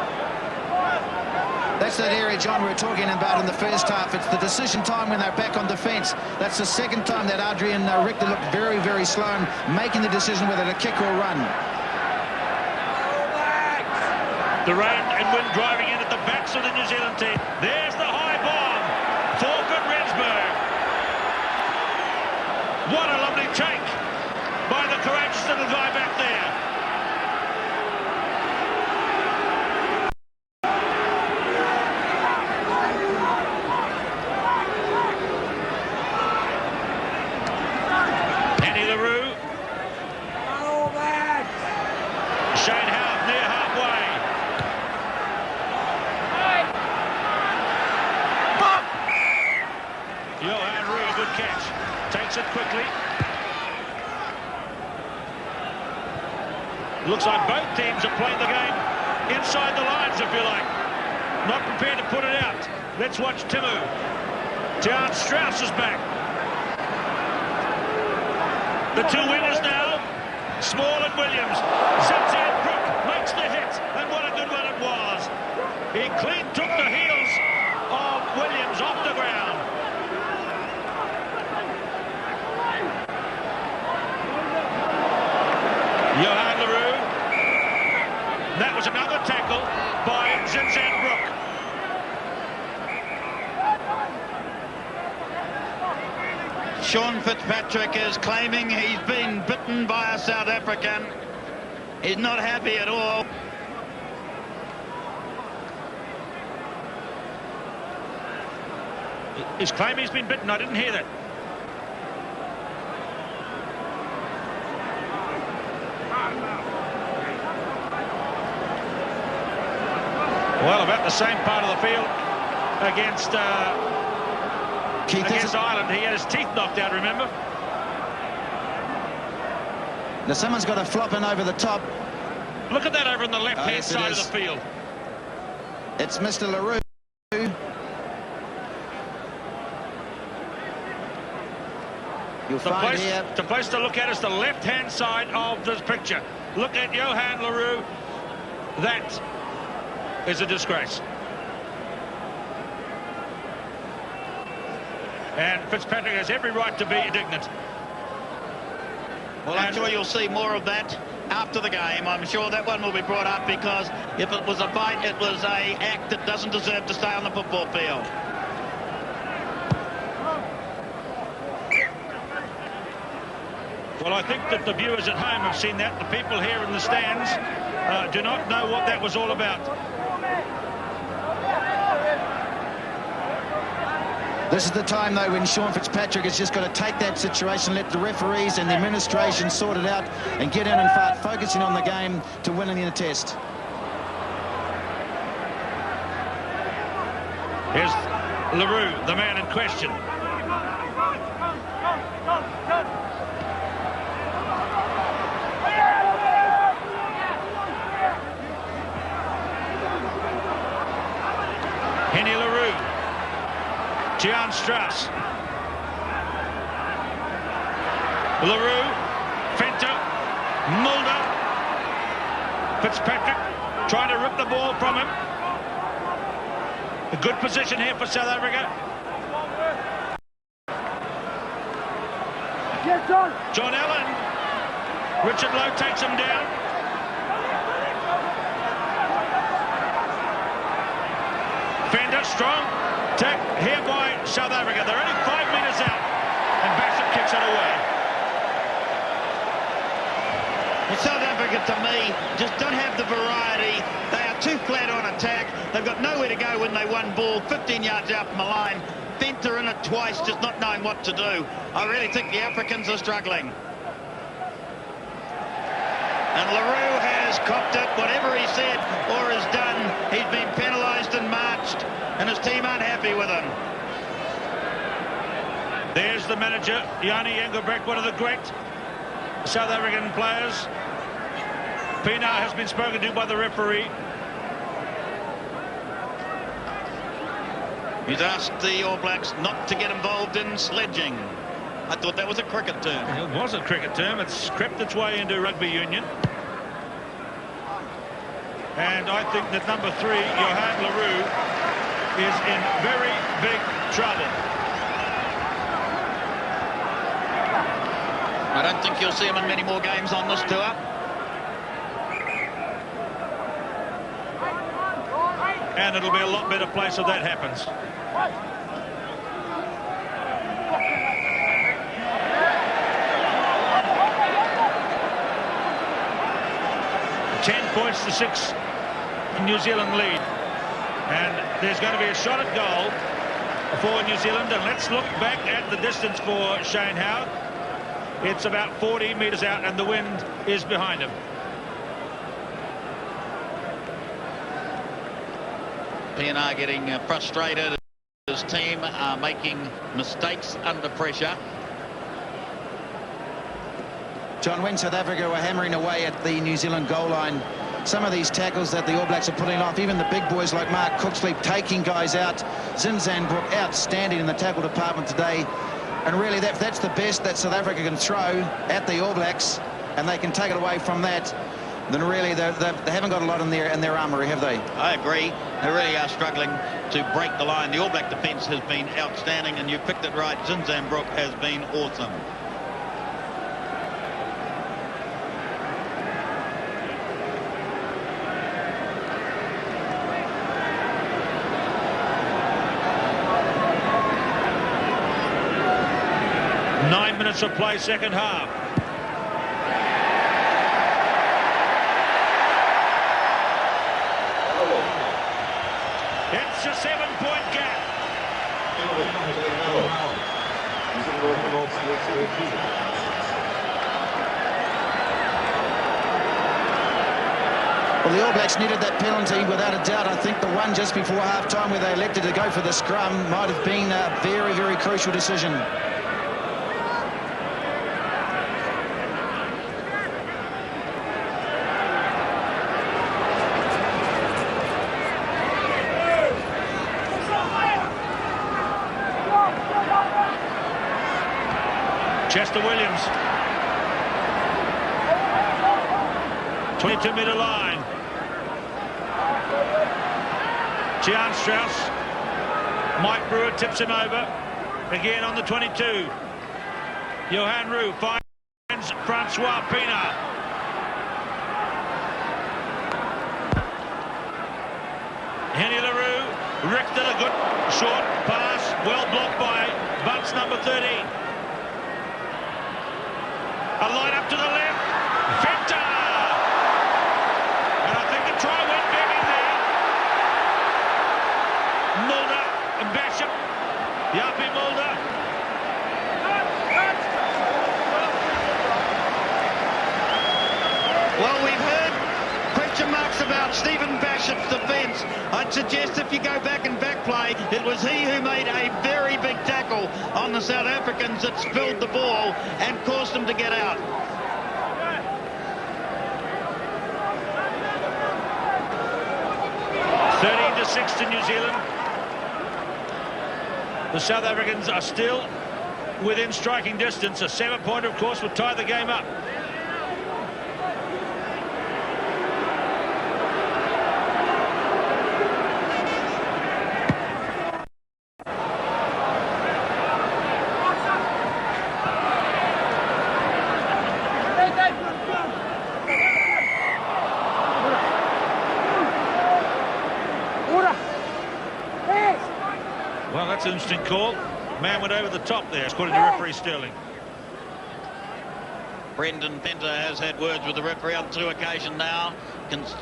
That's that area, John, we were talking about in the first half. It's the decision time when they're back on defence. That's the second time that Adrian Richter looked very, very slow in making the decision whether to kick or run. The rain and wind driving in at the backs of the New Zealand team. There's the high bomb for Van Rensburg. What a lovely take by the courageous little guy back there. Henny LaRue. Shane Howard near halfway. Catch. Takes it quickly. Looks like both teams are playing the game inside the lines, if you like. Not prepared to put it out. Let's watch Timu. Tian Strauss is back. The 2 winners now, Small and Williams. Zinzan Brook makes the hit, and what a good one it was. He clean took the heels of Williams off the ground. Johan LaRue. That was another tackle by Zinzan Brook. Sean Fitzpatrick is claiming he's been bitten by a South African. He's not happy at all. He's claiming he's been bitten. I didn't hear that. Well, about the same part of the field against Ireland. He had his teeth knocked out, remember? Now someone's got a flop in over the top. Look at that over on the left-hand side of the field. It's Mr. LaRue. You'll find here. The place to look at is the left-hand side of this picture. Look at Johan LaRue. That is a disgrace. And Fitzpatrick has every right to be indignant. Well, I'm sure you'll see more of that after the game. I'm sure that one will be brought up, because if it was a fight, it was a act that doesn't deserve to stay on the football field. Well, I think that the viewers at home have seen that. The people here in the stands do not know what that was all about. This is the time, though, when Sean Fitzpatrick has just got to take that situation, let the referees and the administration sort it out, and get in and start focusing on the game to winning the test. Here's LaRue, the man in question. Henny LaRue. Gian Strauss. LaRue. Fenter. Mulder. Fitzpatrick trying to rip the ball from him. A good position here for South Africa. John Allen. Richard Lowe takes him down. Fender, strong. Tack here by South Africa. They're only 5 metres out. And Bassett kicks it away. Well, South Africa, to me, just don't have the variety. They are too flat on attack. They've got nowhere to go when they won ball 15 yards out from the line. Fenter in it twice, just not knowing what to do. I really think the Africans are struggling. And LaRue has copped it. Whatever he said or has done, he's been penalised and marched, and his team aren't happy with him. There's the manager, Yanni Engelbrecht, one of the great South African players. Pienaar has been spoken to by the referee. He's asked the All Blacks not to get involved in sledging. I thought that was a cricket term. It was a cricket term. It's crept its way into rugby union. And I think that number 3, Johan LaRue, is in very big trouble. I don't think you'll see him in many more games on this tour. And it'll be a lot better place if that happens. Points to 6, New Zealand lead, and there's going to be a shot at goal for New Zealand. And let's look back at the distance for Shane Howard. It's about 40 metres out, and the wind is behind him. Pienaar getting frustrated. His team are making mistakes under pressure. John, when South Africa were hammering away at the New Zealand goal line, some of these tackles that the All Blacks are putting off, even the big boys like Mark Cooksleep taking guys out, Zinzanbrook outstanding in the tackle department today. And really, that's the best that South Africa can throw at the All Blacks, and they can take it away from that. Then really, they haven't got a lot in their armoury, have they? I agree. They really are struggling to break the line. The All Black defence has been outstanding, and you picked it right. Zinzanbrook has been awesome. Of play, second half. It's a 7-point gap. Well, the All Blacks needed that penalty without a doubt. I think the one just before half-time where they elected to go for the scrum might have been a very, very crucial decision. Chester Williams. 22-metre line. Gian Strauss. Mike Brewer tips him over. Again on the 22. Johan Roux finds Francois Pina. Henny LaRue. Richter, a good short pass. Well blocked by Bunce, number 13. A line up to the left. Venter! And I think the try went begging there. Mulder and Basham. Yapi Mulder. Well, we've heard question marks about Stephen Basham's defence. I'd suggest if you go back and back play, it was he who made a very big tackle on the South Africans that spilled the ball and caused them to get out. To 6 to New Zealand. The South Africans are still within striking distance. A 7-pointer, of course, would tie the game up. Well, that's an interesting call. Man went over the top there, according to referee Sterling. Brendan Venter has had words with the referee on 2 occasions now,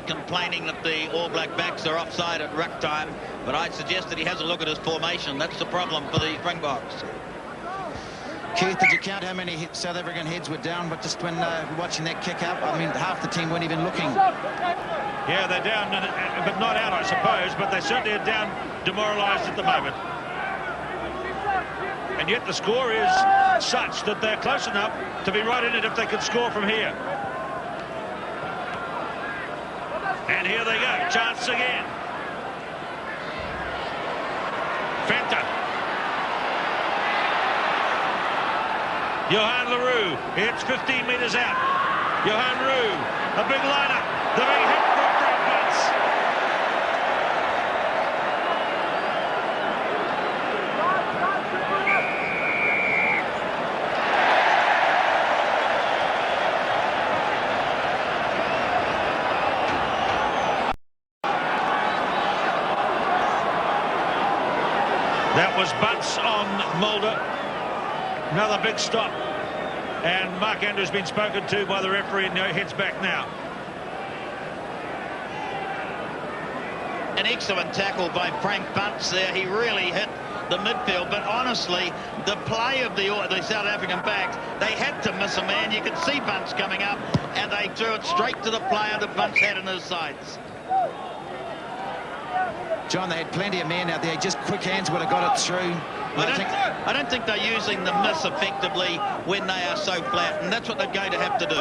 complaining that the All Black backs are offside at ruck time, but I'd suggest that he has a look at his formation. That's the problem for the Springboks. Keith, did you count how many South African heads were down? But just when watching that kick up, I mean, half the team weren't even looking. Yeah, they're down, but not out, I suppose, but they certainly are down, demoralised at the moment. And yet the score is such that they're close enough to be right in it if they could score from here. And here they go, chance again. Venter. Johan LaRue, it's 15 metres out. Johan Roux, a big lineup. The big hit from Frank Bunce. That was Bunce on Mulder. Another big stop. And Mark Andrews has been spoken to by the referee and heads back now. An excellent tackle by Frank Bunce there. He really hit the midfield, but honestly, the play of the South African backs, they had to miss a man. You could see Bunce coming up, and they threw it straight to the player that Bunce had in his sights. John, they had plenty of men out there. Just quick hands would have got it through. I don't think they're using the miss effectively when they are so flat, and that's what they're going to have to do.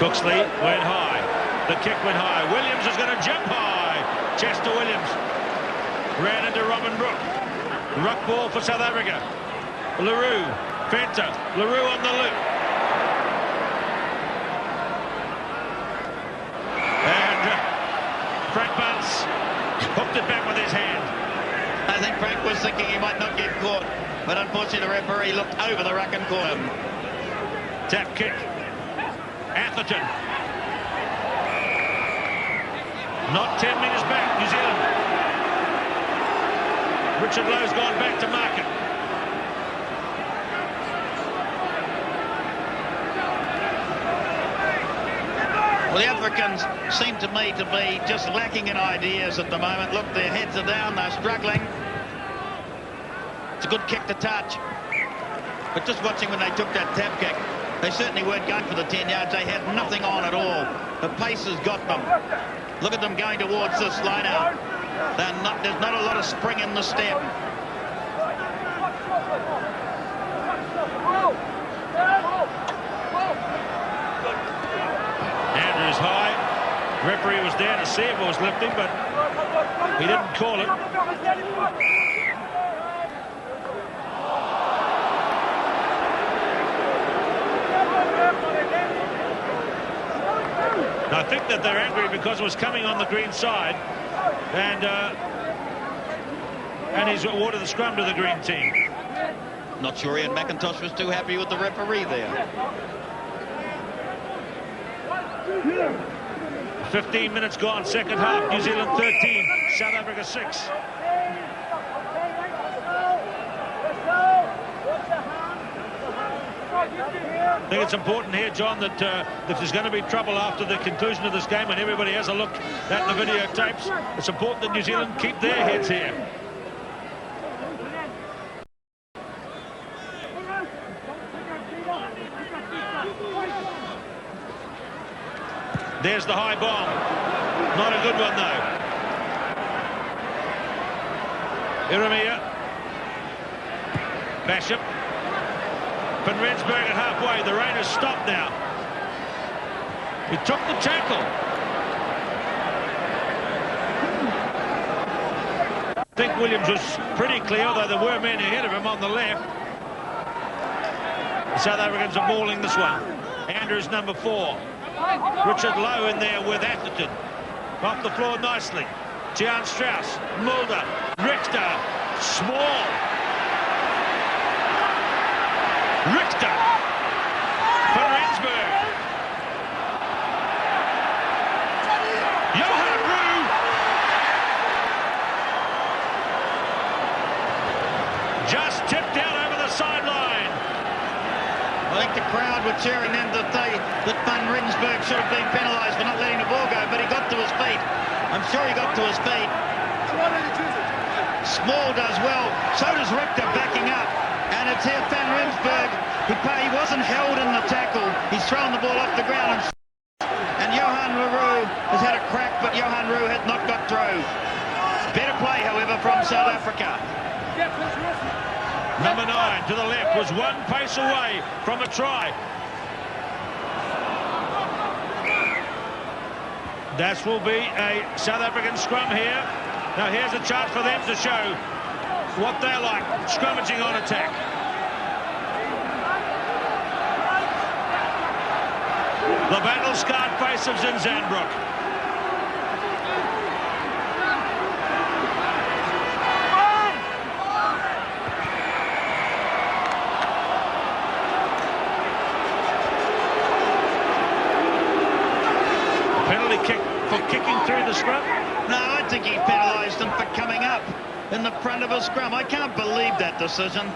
Cooksley went high. The kick went high. Williams is going to jump high. Chester Williams ran into Robin Brook. Ruck ball for South Africa. LaRue, Venter, LaRue on the loop. And Frank Bunce hooked it back with his hand. I think Frank was thinking he might not get caught, but unfortunately the referee looked over the ruck and caught him. Tap kick. Atherton. Not 10 metres back, New Zealand. Richard Lowe's gone back to market. Well, the Africans seem to me to be just lacking in ideas at the moment. Look, their heads are down, they're struggling. It's a good kick to touch. But just watching when they took that tap kick, they certainly weren't going for the 10 yards. They had nothing on at all. The pace has got them. Look at them going towards this line out. There's not a lot of spring in the step. Andrews high. Referee was there to see if it was lifting, but he didn't call it. I think that they're angry because it was coming on the green side, and he's awarded the scrum to the green team. Not sure Ian McIntosh was too happy with the referee there. 15 minutes gone, second half. New Zealand 13, South Africa 6. I think it's important here, John, that if there's going to be trouble after the conclusion of this game and everybody has a look at the videotapes, it's important that New Zealand keep their heads here. There's the high bomb. Not a good one, though. Iramia. Basham. Van Rensburg at halfway. The rain has stopped now. He took the tackle. I think Williams was pretty clear, although there were men ahead of him on the left. The South Africans are mauling this one. Andrews, number 4. Richard Lowe in there with Atherton. Off the floor nicely. Jan Strauss, Mulder, Richter, Small. Richter. Van Rensburg. Johan Roux. Just tipped out over the sideline. I think the crowd were cheering then that Van Rensburg should have been penalised for not letting the ball go, but he got to his feet. I'm sure he got to his feet. Small does well, so does Richter backing up. And it's here Van Rensburg. He wasn't held in the tackle. He's thrown the ball off the ground. And Johan Roux has had a crack, but Johan Roux had not got through. Better play, however, from South Africa. Number 9 to the left was one pace away from a try. That will be a South African scrum here. Now here's a chance for them to show what they're like, scrummaging on attack. The battle-scarred face of Zinzanbroek. Penalty kick for kicking through the scrum? No, I think he penalised him for coming up in the front of a scrum. I can't believe that decision.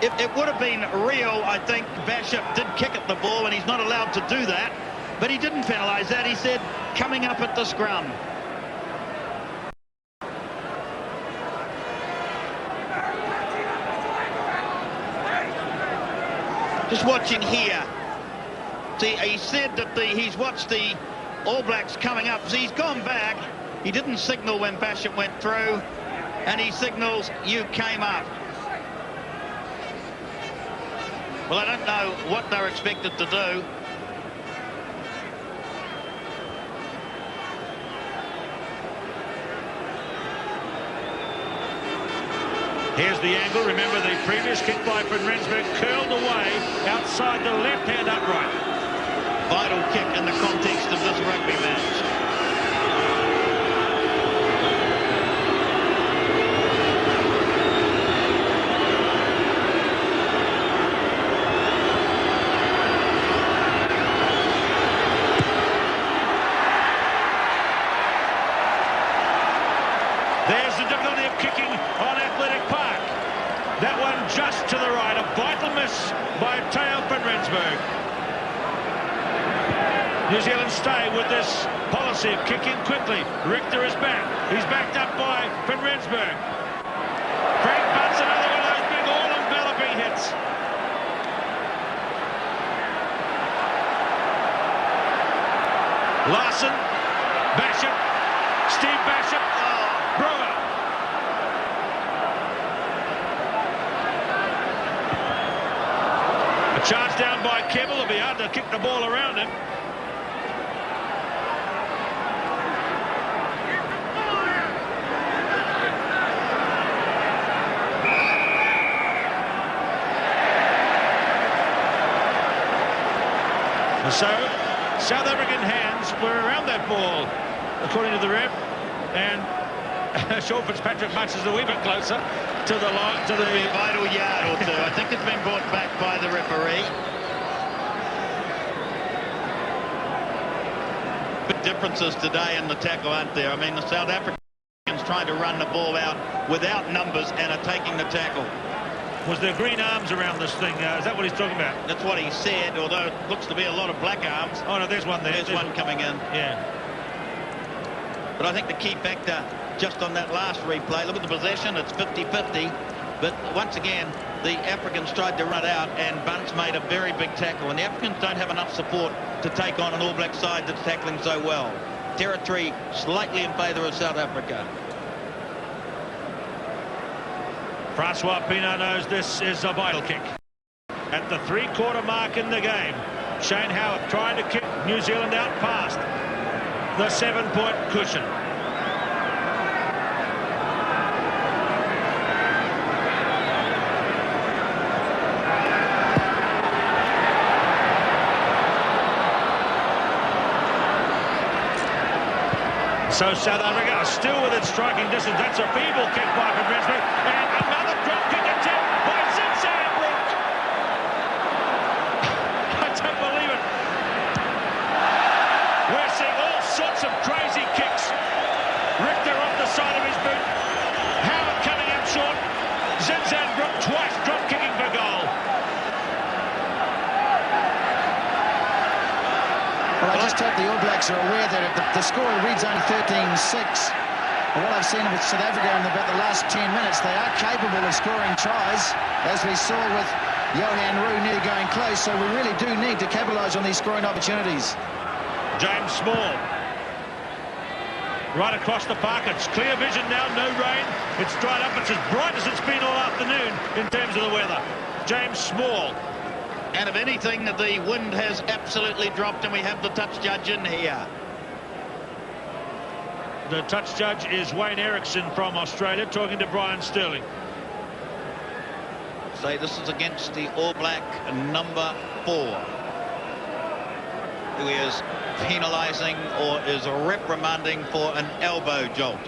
It would have been real, I think. Basham did kick at the ball and he's not allowed to do that, but he didn't penalise that. He said coming up at the scrum. Just watching here. See, he said that he's watched the All Blacks coming up. So he's gone back. He didn't signal when Basham went through, and he signals you came up. Well, I don't know what they're expected to do. Here's the angle. Remember, the previous kick by Van Rensburg curled away outside the left-hand upright. Vital kick in the context of this rugby match. There's the difficulty of kicking on Athletic Park. That one just to the right. A vital miss by Theo Van Rensburg. New Zealand stay with this policy of kicking quickly. Richter is back. He's backed up by Van Rensburg. Frank Butts, another one of those big all-enveloping hits. Larson, Basham, Steve Basham, Brewer. A chance down by Kebble. It'll be hard to kick the ball around him. So, South African hands were around that ball, according to the ref, and Sean Fitzpatrick marches a wee bit closer to the line, to the vital yard or two. I think it's been brought back by the referee. Big differences today in the tackle, aren't there? I mean, the South Africans trying to run the ball out without numbers and are taking the tackle. Was there green arms around this thing? Is that what he's talking about? That's what he said, although it looks to be a lot of black arms. Oh, no, there's one there. There's one coming in. Yeah. But I think the key factor just on that last replay, look at the possession, it's 50-50. But once again, the Africans tried to run it out, and Bunce made a very big tackle. And the Africans don't have enough support to take on an All Black side that's tackling so well. Territory slightly in favour of South Africa. Francois Pienaar knows this is a vital kick. At the three-quarter mark in the game, Shane Howard trying to kick New Zealand out past the 7-point cushion. So South Africa are still within striking distance. That's a feeble kick by Van Rensburg. And another drop kick attempt by Zinzanbroek. I don't believe it. We're seeing all sorts of crazy kicks. Richter off the side of his boot. Howard coming up short. Zinzanbroek twice drop kicking for goal. Well, I just hope the All Blacks are aware that if the score reads only 13-6, and what I've seen with South Africa in about the last 10 minutes, they are capable of scoring tries, as we saw with Johan Roux nearly going close, so we really do need to capitalise on these scoring opportunities. James Small. Right across the park. It's clear vision now, no rain. It's dried up. It's as bright as it's been all afternoon in terms of the weather. James Small. And if anything, the wind has absolutely dropped, and we have the touch judge in here. The touch judge is Wayne Erickson from Australia, talking to Brian Sterling. Say this is against the All Black number 4, who is penalising or is reprimanding for an elbow jolt.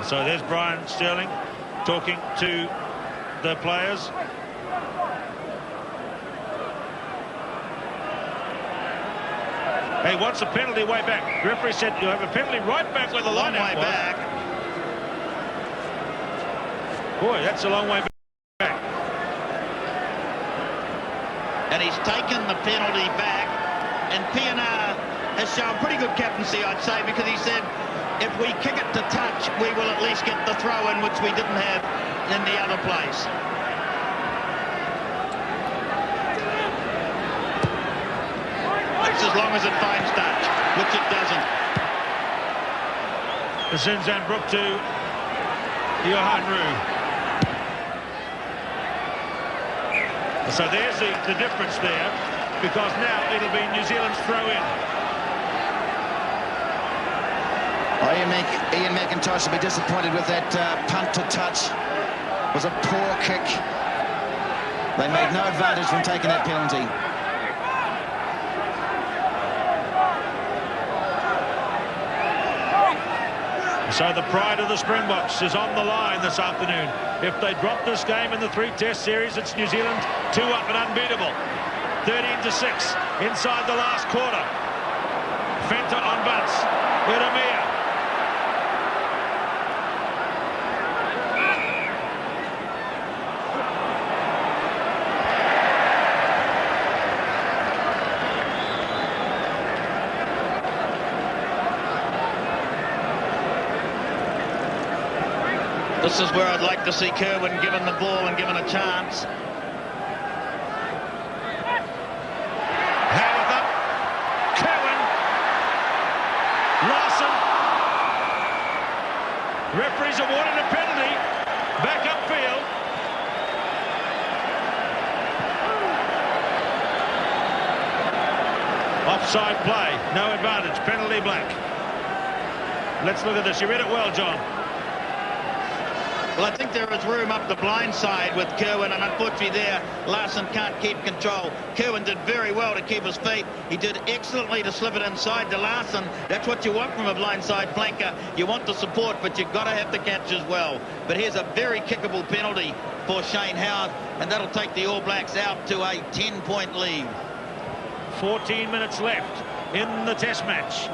So there's Brian Sterling talking to the players. He wants a penalty way back. The referee said you have a penalty right back where the line way was. Back. Boy, that's a long way back. And he's taken the penalty back, and Pienaar has shown pretty good captaincy, I'd say, because he said, if we kick it to touch, we will at least get the throw in, which we didn't have in the other place. That's as long as it finds touch, which it doesn't. Zinzanbroek to Johan Roux. So there's the difference there, because now it'll be New Zealand's throw in. Ian McIntosh will be disappointed with that punt to touch. It was a poor kick. They made no advantage from taking that penalty. So the pride of the Springboks is on the line this afternoon. If they drop this game in the 3-test series, it's New Zealand 2 up and unbeatable. 13-6 inside the last quarter. Fenter on Bunce. Idamia. This is where I'd like to see Kerwin given the ball and given a chance. Howarth up. Kerwin. Larson. Referees awarded a penalty. Back upfield. Offside play. No advantage. Penalty black. Let's look at this. You read it well, John. Well, I think there is room up the blind side with Kerwin, and unfortunately there, Larson can't keep control. Kerwin did very well to keep his feet. He did excellently to slip it inside to Larson. That's what you want from a blindside flanker. You want the support, but you've got to have the catch as well. But here's a very kickable penalty for Shane Howard, and that'll take the All Blacks out to a 10-point lead. 14 minutes left in the Test match.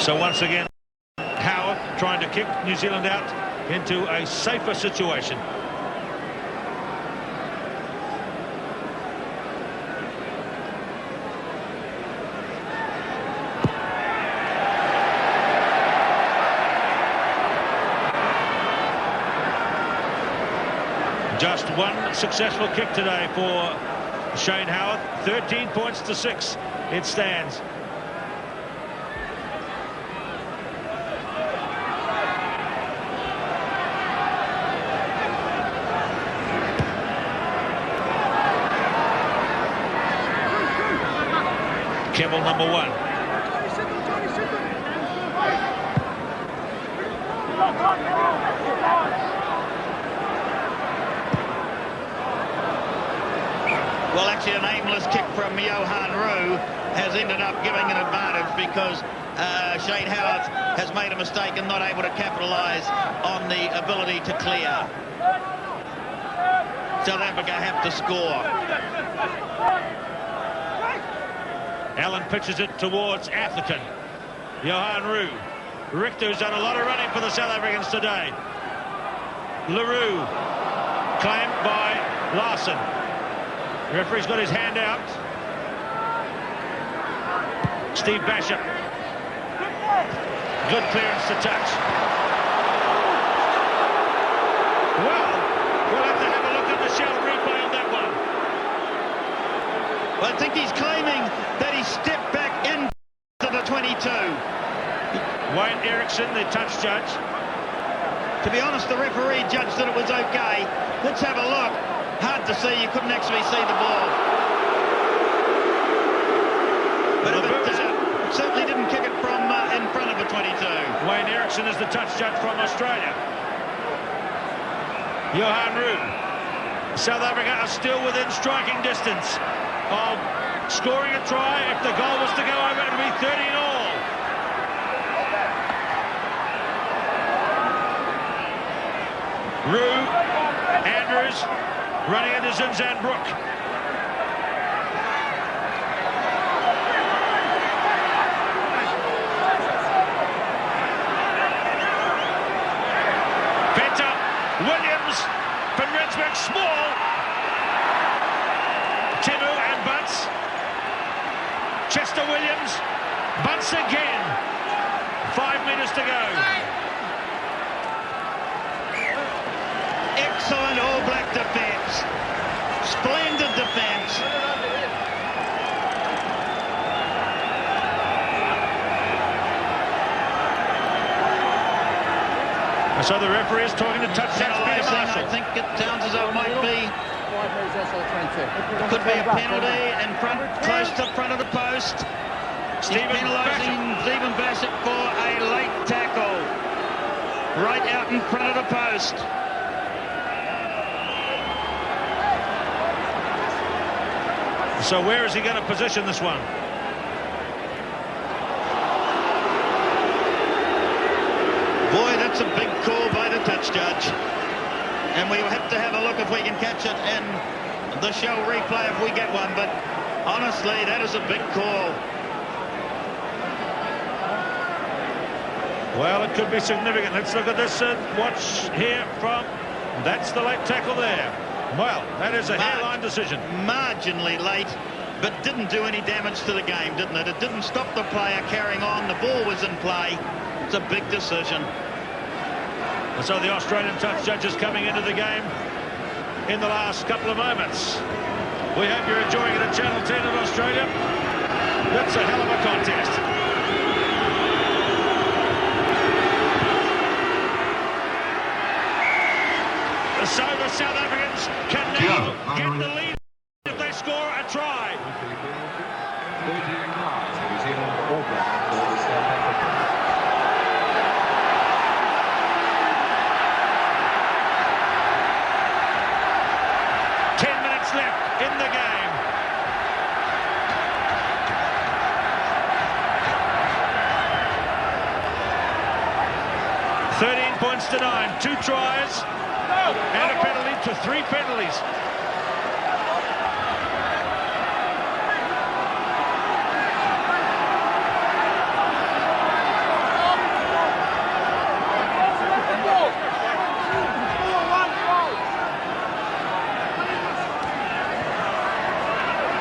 So once again, Howard trying to kick New Zealand out into a safer situation. Just one successful kick today for Shane Howard. 13 points to 6. It stands. Kemmel number 1. Well, actually, an aimless kick from Johan Roux has ended up giving an advantage because Shane Howard has made a mistake and not able to capitalise on the ability to clear. South Africa have to score. Allen pitches it towards Atherton. Johan Roux. Richter, who's done a lot of running for the South Africans today. LaRue, claimed by Larson. The referee's got his hand out. Steve Basham. Good clearance to touch. Well, we'll have to have a look at the Shell replay on that one. I think he's claiming that he stepped back into the 22. Wayne Erickson, the touch judge. To be honest, the referee judged that it was okay. Let's have a look. Hard to see. You couldn't actually see the ball. But it certainly didn't kick it from in front of a 22. Wayne Erickson is the touch judge from Australia. Johan Roux. South Africa are still within striking distance of scoring a try. If the goal was to go over, it would be 30-all. Roux, Andrews, running into Zinzanbrook. Venter, Williams, Van Rensburg, Small. Timu and Bunce. Chester Williams, Bunce again. 5 minutes to go. Excellent All Black defence. Splendid defence. So the referee is talking to touchdown. I think it sounds as though it might be. Could be a penalty in front, close to front of the post. He's penalising Stephen Bassett for a late tackle. Right out in front of the post. So where is he going to position this one? Boy, that's a big call by the touch judge. And we have to have a look if we can catch it in the show replay if we get one. But honestly, that is a big call. Well, it could be significant. Let's look at this watch here from... That's the late tackle there. Well, that is a hairline decision. Marginally late, but didn't do any damage to the game, didn't it? It didn't stop the player carrying on. The ball was in play. It's a big decision. And so the Australian touch judge is coming into the game in the last couple of moments. We hope you're enjoying it at Channel 10 in Australia. That's a hell of a contest. The South Africans can now get the lead if they score a try. Left in the game. Points to 9, 2 tries and a penalty to 3 penalties.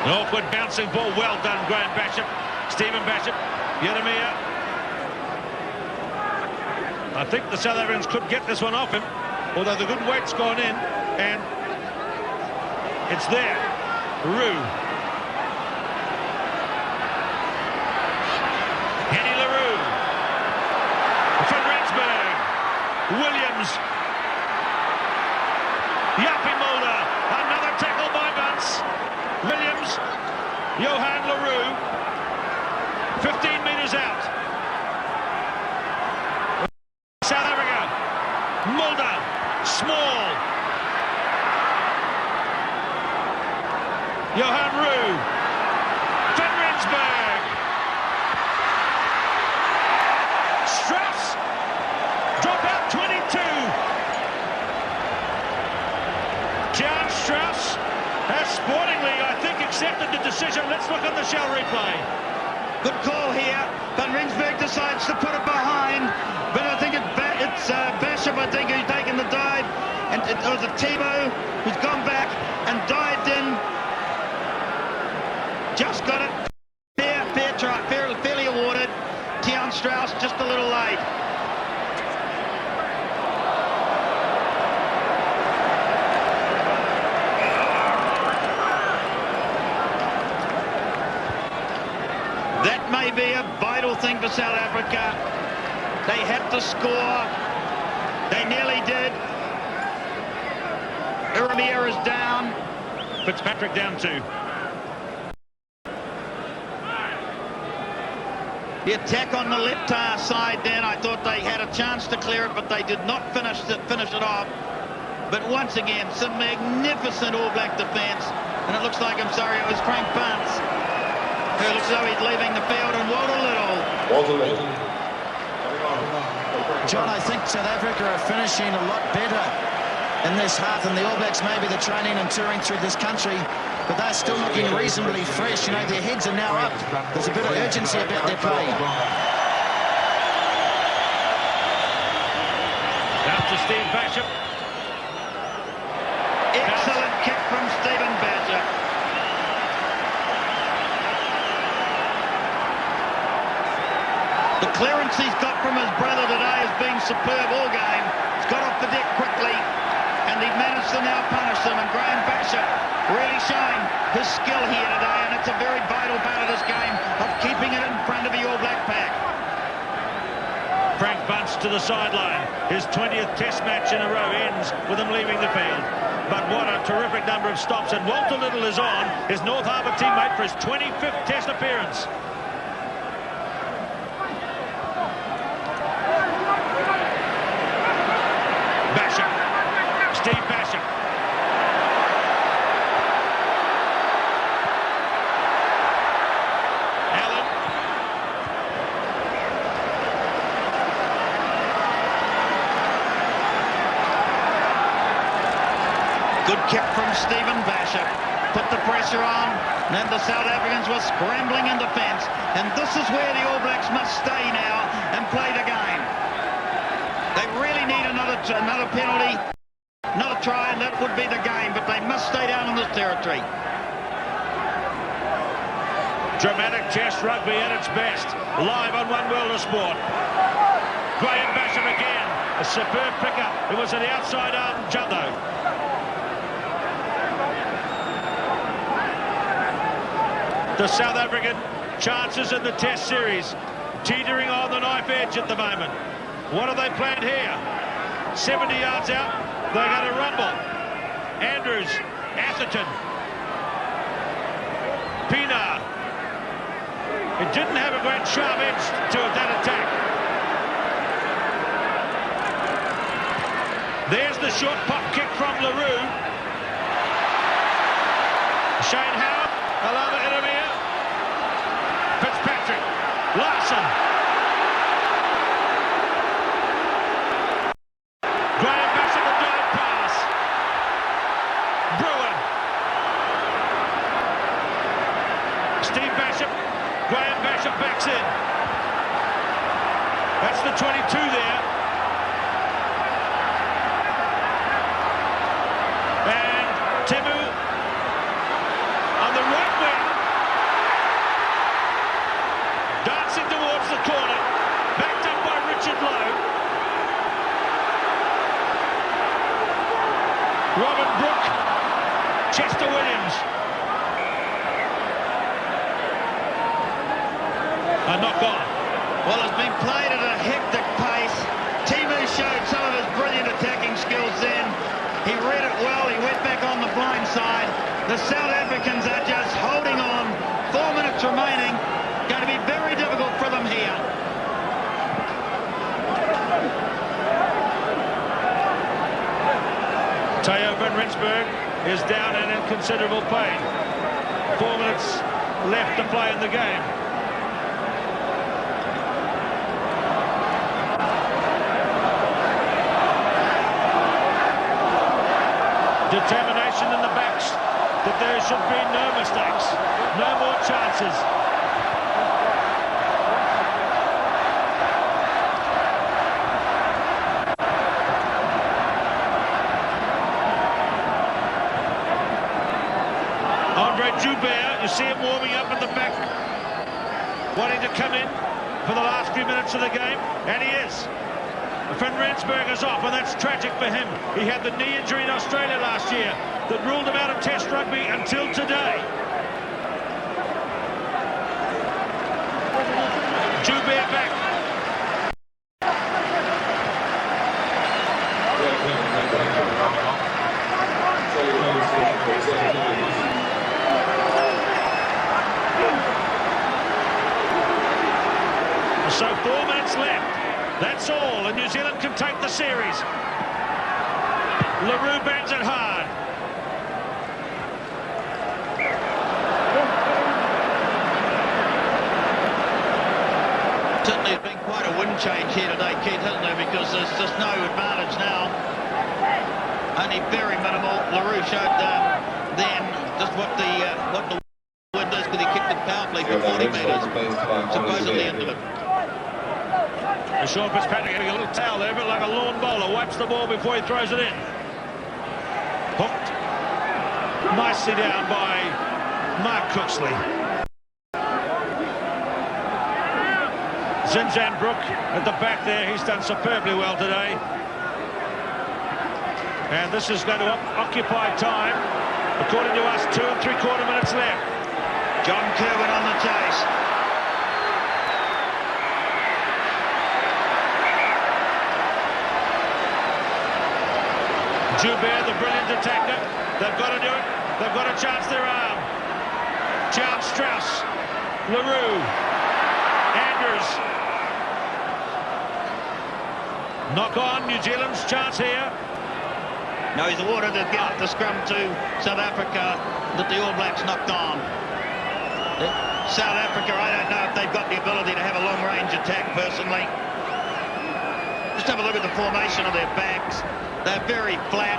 An awkward bouncing ball, well done, Graham Basham. Stephen Basham, Yeremia. I think the South Africans could get this one off him, although the good weight's gone in, and it's there. Rue. Henny LaRue. Van Rensburg. Williams. Yappie Mulder. Another tackle by Bunce. Williams. Johan LaRue. 15 metres out. South Africa. Mulder. Small. Johan Rue. Van Rensburg. Strauss. Drop out 22. John Strauss has sportingly, I think, accepted the decision. Let's look at the shell replay. Good call here. Van Rensburg decides to put it behind, but I think it's Basham, I think, who's taken the dive, and it was a Tebow who's gone back and dived in. Just got it. Fair try, fairly awarded. Tian Strauss just a little late. That may be a vital thing for South Africa. They had to score. They nearly did. Iremia is down. Fitzpatrick down 2. The attack on the left side then, I thought they had a chance to clear it, but they did not finish it off. But once again, some magnificent All Black defence. And it looks like, I'm sorry, it was Frank Bunce, who looks as though he's leaving the field, and Walter Little. John, I think South Africa are finishing a lot better in this half than the All Blacks, maybe the training and touring through this country, but they're still looking reasonably fresh. You know, their heads are now up. There's a bit of urgency about their play. Out to Steve Basham. Excellent kick from Stephen Basham. The clearance he's got from his brother today has been superb all game. He's got off the deck quickly, and he managed to now punish them. And Graham Basham really showing his skill here today, and it's a very vital part of this game of keeping it in front of the All Black pack. Frank Bunce to the sideline. His 20th Test match in a row ends with him leaving the field. But what a terrific number of stops. And Walter Little is on, his North Harbour teammate, for his 25th Test appearance. Basham. Steve Basham. Allen. Good kick from Stephen Basham. Put the pressure on, and then the South Africans were scrambling in defence. And this is where the All Blacks must stay now and play the game. They really need another penalty, another try, and that would be the game. But they must stay down in this territory. Dramatic chest rugby at its best. Live on One World of Sport. Graham Basham again. A superb pickup. It was an outside arm jump though. The South African chances in the Test series teetering on the knife edge at the moment. What have they planned here? 70 yards out, they're going to rumble. Andrews, Atherton, Pienaar. It didn't have a great sharp edge to it, that attack. There's the short pop kick from LaRue. Shane Howard, Alama Iramia, Fitzpatrick, Larson. Graham Basham, the dive pass. Bruin. Steve Basham, Graham Basham backs in. That's the 22 there. And Timu on the right wing. Dancing towards the corner. Backed up by Richard Lowe. Robin Brooke. Chester Williams. A knock on. Well, it's been played at a hectic pace. Timu showed some of his brilliant attacking skills then. He read it well. He went back on the blind side. The South Africans are just holding on. 4 minutes remaining. Going to be very difficult for them here. Theo van Rensburg is down and in considerable pain. 4 minutes left to play in the game. Determination in the backs that there should be no mistakes, no more chances. Andre Joubert, you see him warming up at the back, wanting to come in for the last few minutes of the game, and he is. Van Rensburg is off, and that's tragic for him. He had the knee injury in Australia last year that ruled him out of Test rugby until today. Joubert back. So 4 minutes left. That's all, and New Zealand can take the series. LaRue bangs it hard. Certainly it's been quite a wind change here today, Keith, hasn't there? Because there's just no advantage now. Only very minimal. LaRue showed then just what the wind is, because he kicked it powerfully for 40 metres, supposedly into it. Sean Fitzpatrick getting a little towel there, but like a lawn bowler, wipes the ball before he throws it in. Hooked nicely down by Mark Cooksley. Zinzan Brook at the back there, he's done superbly well today. And this is going to occupy time. According to us, 2 3/4 minutes left. John Kirwan on the chase. Joubert, the brilliant attacker. They've got to do it. They've got to chance their arm. Charles Strauss. LaRue. Andrews. Knock on. New Zealand's chance here. No, he's awarded to get up the scrum to South Africa that the All Blacks knocked on. South Africa, I don't know if they've got the ability to have a long-range attack, personally. Just have a look at the formation of their backs. They're very flat.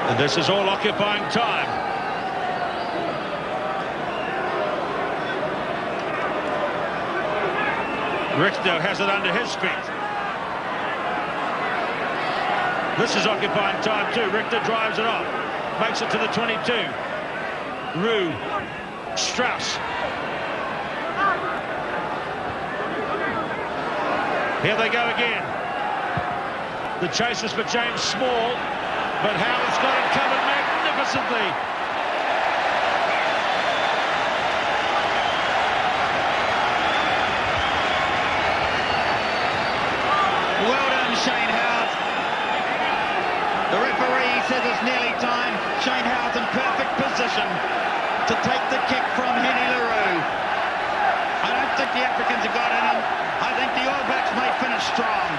And this is all occupying time. Richter has it under his feet. This is occupying time too. Richter drives it off. Makes it to the 22. Roux. Strauss. Here they go again. The chase is for James Small, but Howard's got it covered magnificently. strong.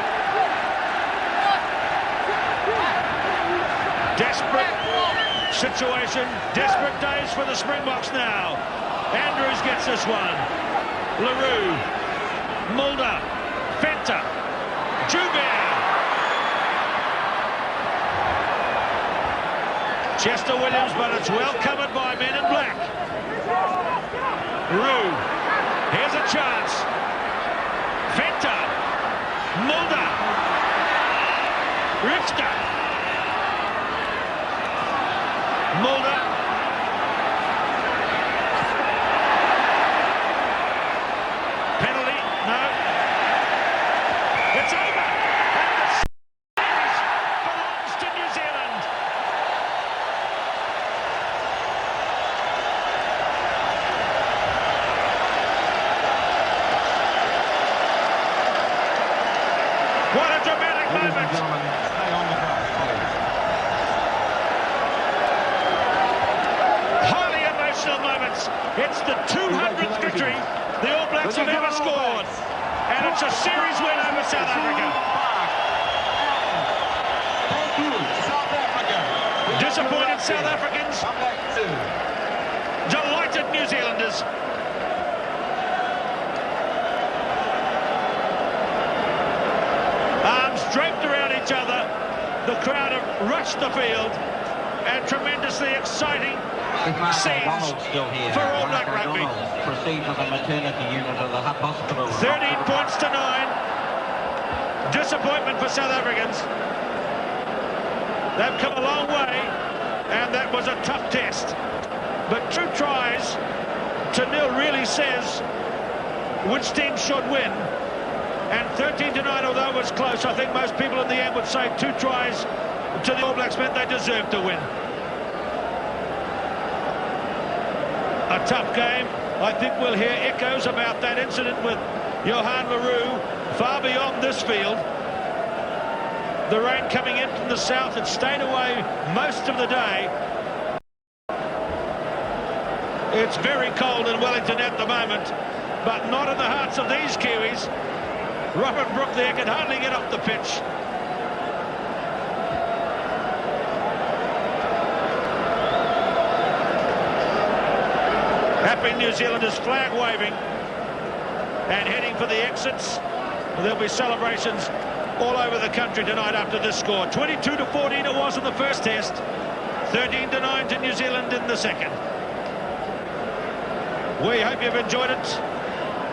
Desperate situation, desperate days for the Springboks now. Andrews gets this one. LaRue, Mulder, Fenter, Joubert. Chester Williams, but it's well covered by men in black. Rue, here's a chance. Fenter, Mulder, Richter, Mulder. Penalty, no. It's over. And the series belongs to New Zealand. What a dramatic moment. Highly emotional moments. It's the 200th victory the All Blacks have ever scored. And it's a series win over South Africa. Thank you, South Africa. Disappointed South Africans. Delighted New Zealanders. Arms draped around each other. The crowd have rushed the field. And tremendously exciting scenes for All Black Rugby. Proceed to the maternity unit of the hospital. 13 points to 9. Disappointment for South Africans. They've come a long way, and that was a tough test. But 2 tries to 0 really says which team should win. And 13 to 9, although it was close, I think most people in the end would say 2 tries to the All Blacks meant they deserved to win. A tough game. I think we'll hear echoes about that incident with Johan LaRue far beyond this field. The rain coming in from the south had stayed away most of the day. It's very cold in Wellington at the moment, but not in the hearts of these Kiwis. Robert Brooke there can hardly get off the pitch. Happy New Zealanders, flag waving and heading for the exits. There'll be celebrations all over the country tonight after this score. 22 to 14 it was in the first test. 13 to 9 to New Zealand in the second. We hope you've enjoyed it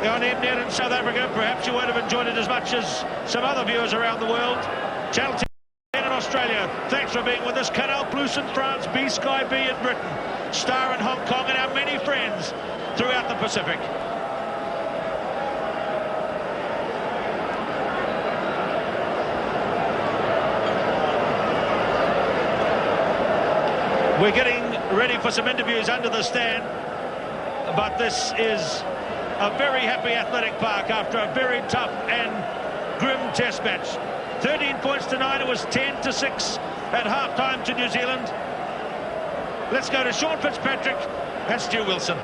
on MNet in South Africa. Perhaps you won't have enjoyed it as much as some other viewers around the world. Channel 10 in Australia, thanks for being with us. Canal Plus in France, B-Sky B in Britain, Star in Hong Kong, and our many friends throughout the Pacific. We're getting ready for some interviews under the stand, but this is a very happy athletic park after a very tough and grim test match. 13 points to 9, it was 10 to 6 at half-time to New Zealand. Let's go to Sean Fitzpatrick and Stu Wilson.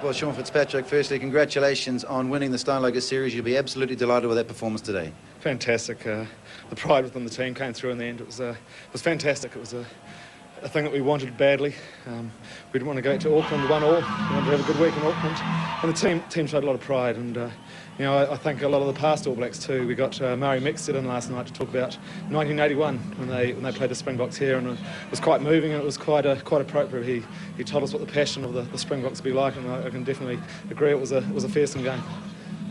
Well, Sean Fitzpatrick, firstly, congratulations on winning the Steinlager Series. You'll be absolutely delighted with that performance today. Fantastic. The pride within the team came through in the end. It was fantastic. It was a thing that we wanted badly. We didn't want to go to Auckland 1-1. We wanted to have a good week in Auckland. And the team showed a lot of pride. And, you know, I think a lot of the past All Blacks too. We got Murray Mixted in last night to talk about 1981 when they played the Springboks here, and it was quite moving and it was quite appropriate. He told us what the passion of the Springboks would be like, and I can definitely agree it was a fearsome game.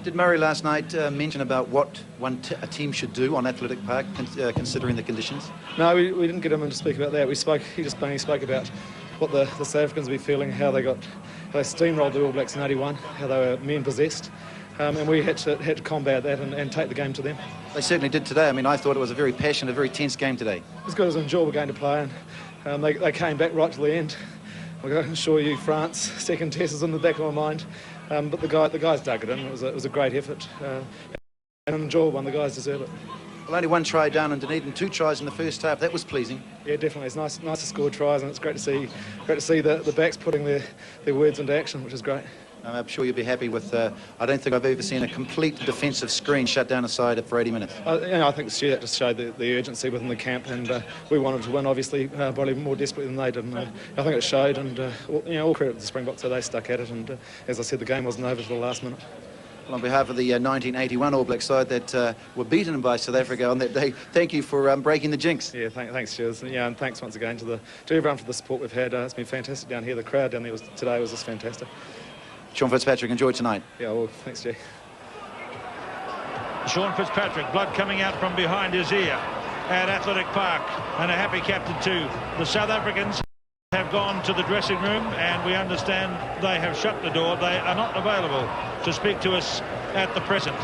Did Murray last night mention about what a team should do on Athletic Park, considering the conditions? No, we didn't get him in to speak about that. He just mainly spoke about what the South Africans would be feeling, how they steamrolled the All Blacks in '81, how they were men possessed, and we had to combat that and take the game to them. They certainly did today. I mean, I thought it was a very passionate, very tense game today. It was good, it was an enjoyable game to play, and they came back right to the end. I can assure you, France, second test is in the back of my mind. But the guys dug it in. It was a great effort and an enjoyable one. The guys deserve it. Well, only 1 try down in Dunedin, 2 tries in the first half. That was pleasing. Yeah, definitely. It's nice to score tries, and it's great to see the backs putting their words into action, which is great. I'm sure you'll be happy with, I don't think I've ever seen a complete defensive screen shut down a side for 80 minutes. I think that just showed the urgency within the camp, and we wanted to win, obviously, probably more desperately than they did. And, I think it showed, and all credit to the Springboks, so they stuck at it, and as I said, the game wasn't over till the last minute. Well, on behalf of the 1981 All Black side that were beaten by South Africa on that day, thank you for breaking the jinx. Yeah, thanks, Stuart. Yeah, and thanks once again to everyone for the support we've had. It's been fantastic down here. The crowd down there today was just fantastic. Sean Fitzpatrick, enjoy tonight. Yeah, well, thanks, Jay. Sean Fitzpatrick, blood coming out from behind his ear at Athletic Park, and a happy captain too. The South Africans have gone to the dressing room, and we understand they have shut the door. They are not available to speak to us at the present.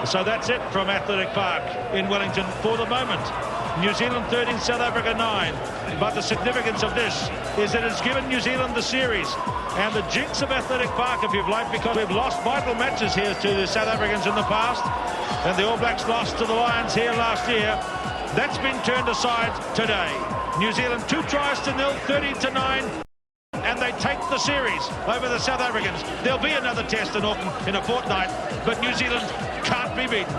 So that's it from Athletic Park in Wellington for the moment. New Zealand 13, South Africa 9. But the significance of this is that it's given New Zealand the series and the jinx of Athletic Park, if you've liked, because we've lost vital matches here to the South Africans in the past, and the All Blacks lost to the Lions here last year. That's been turned aside today. New Zealand 2 tries to 0, 13-9, and they take the series over the South Africans. There'll be another test in Auckland in a fortnight, but New Zealand can't be beaten.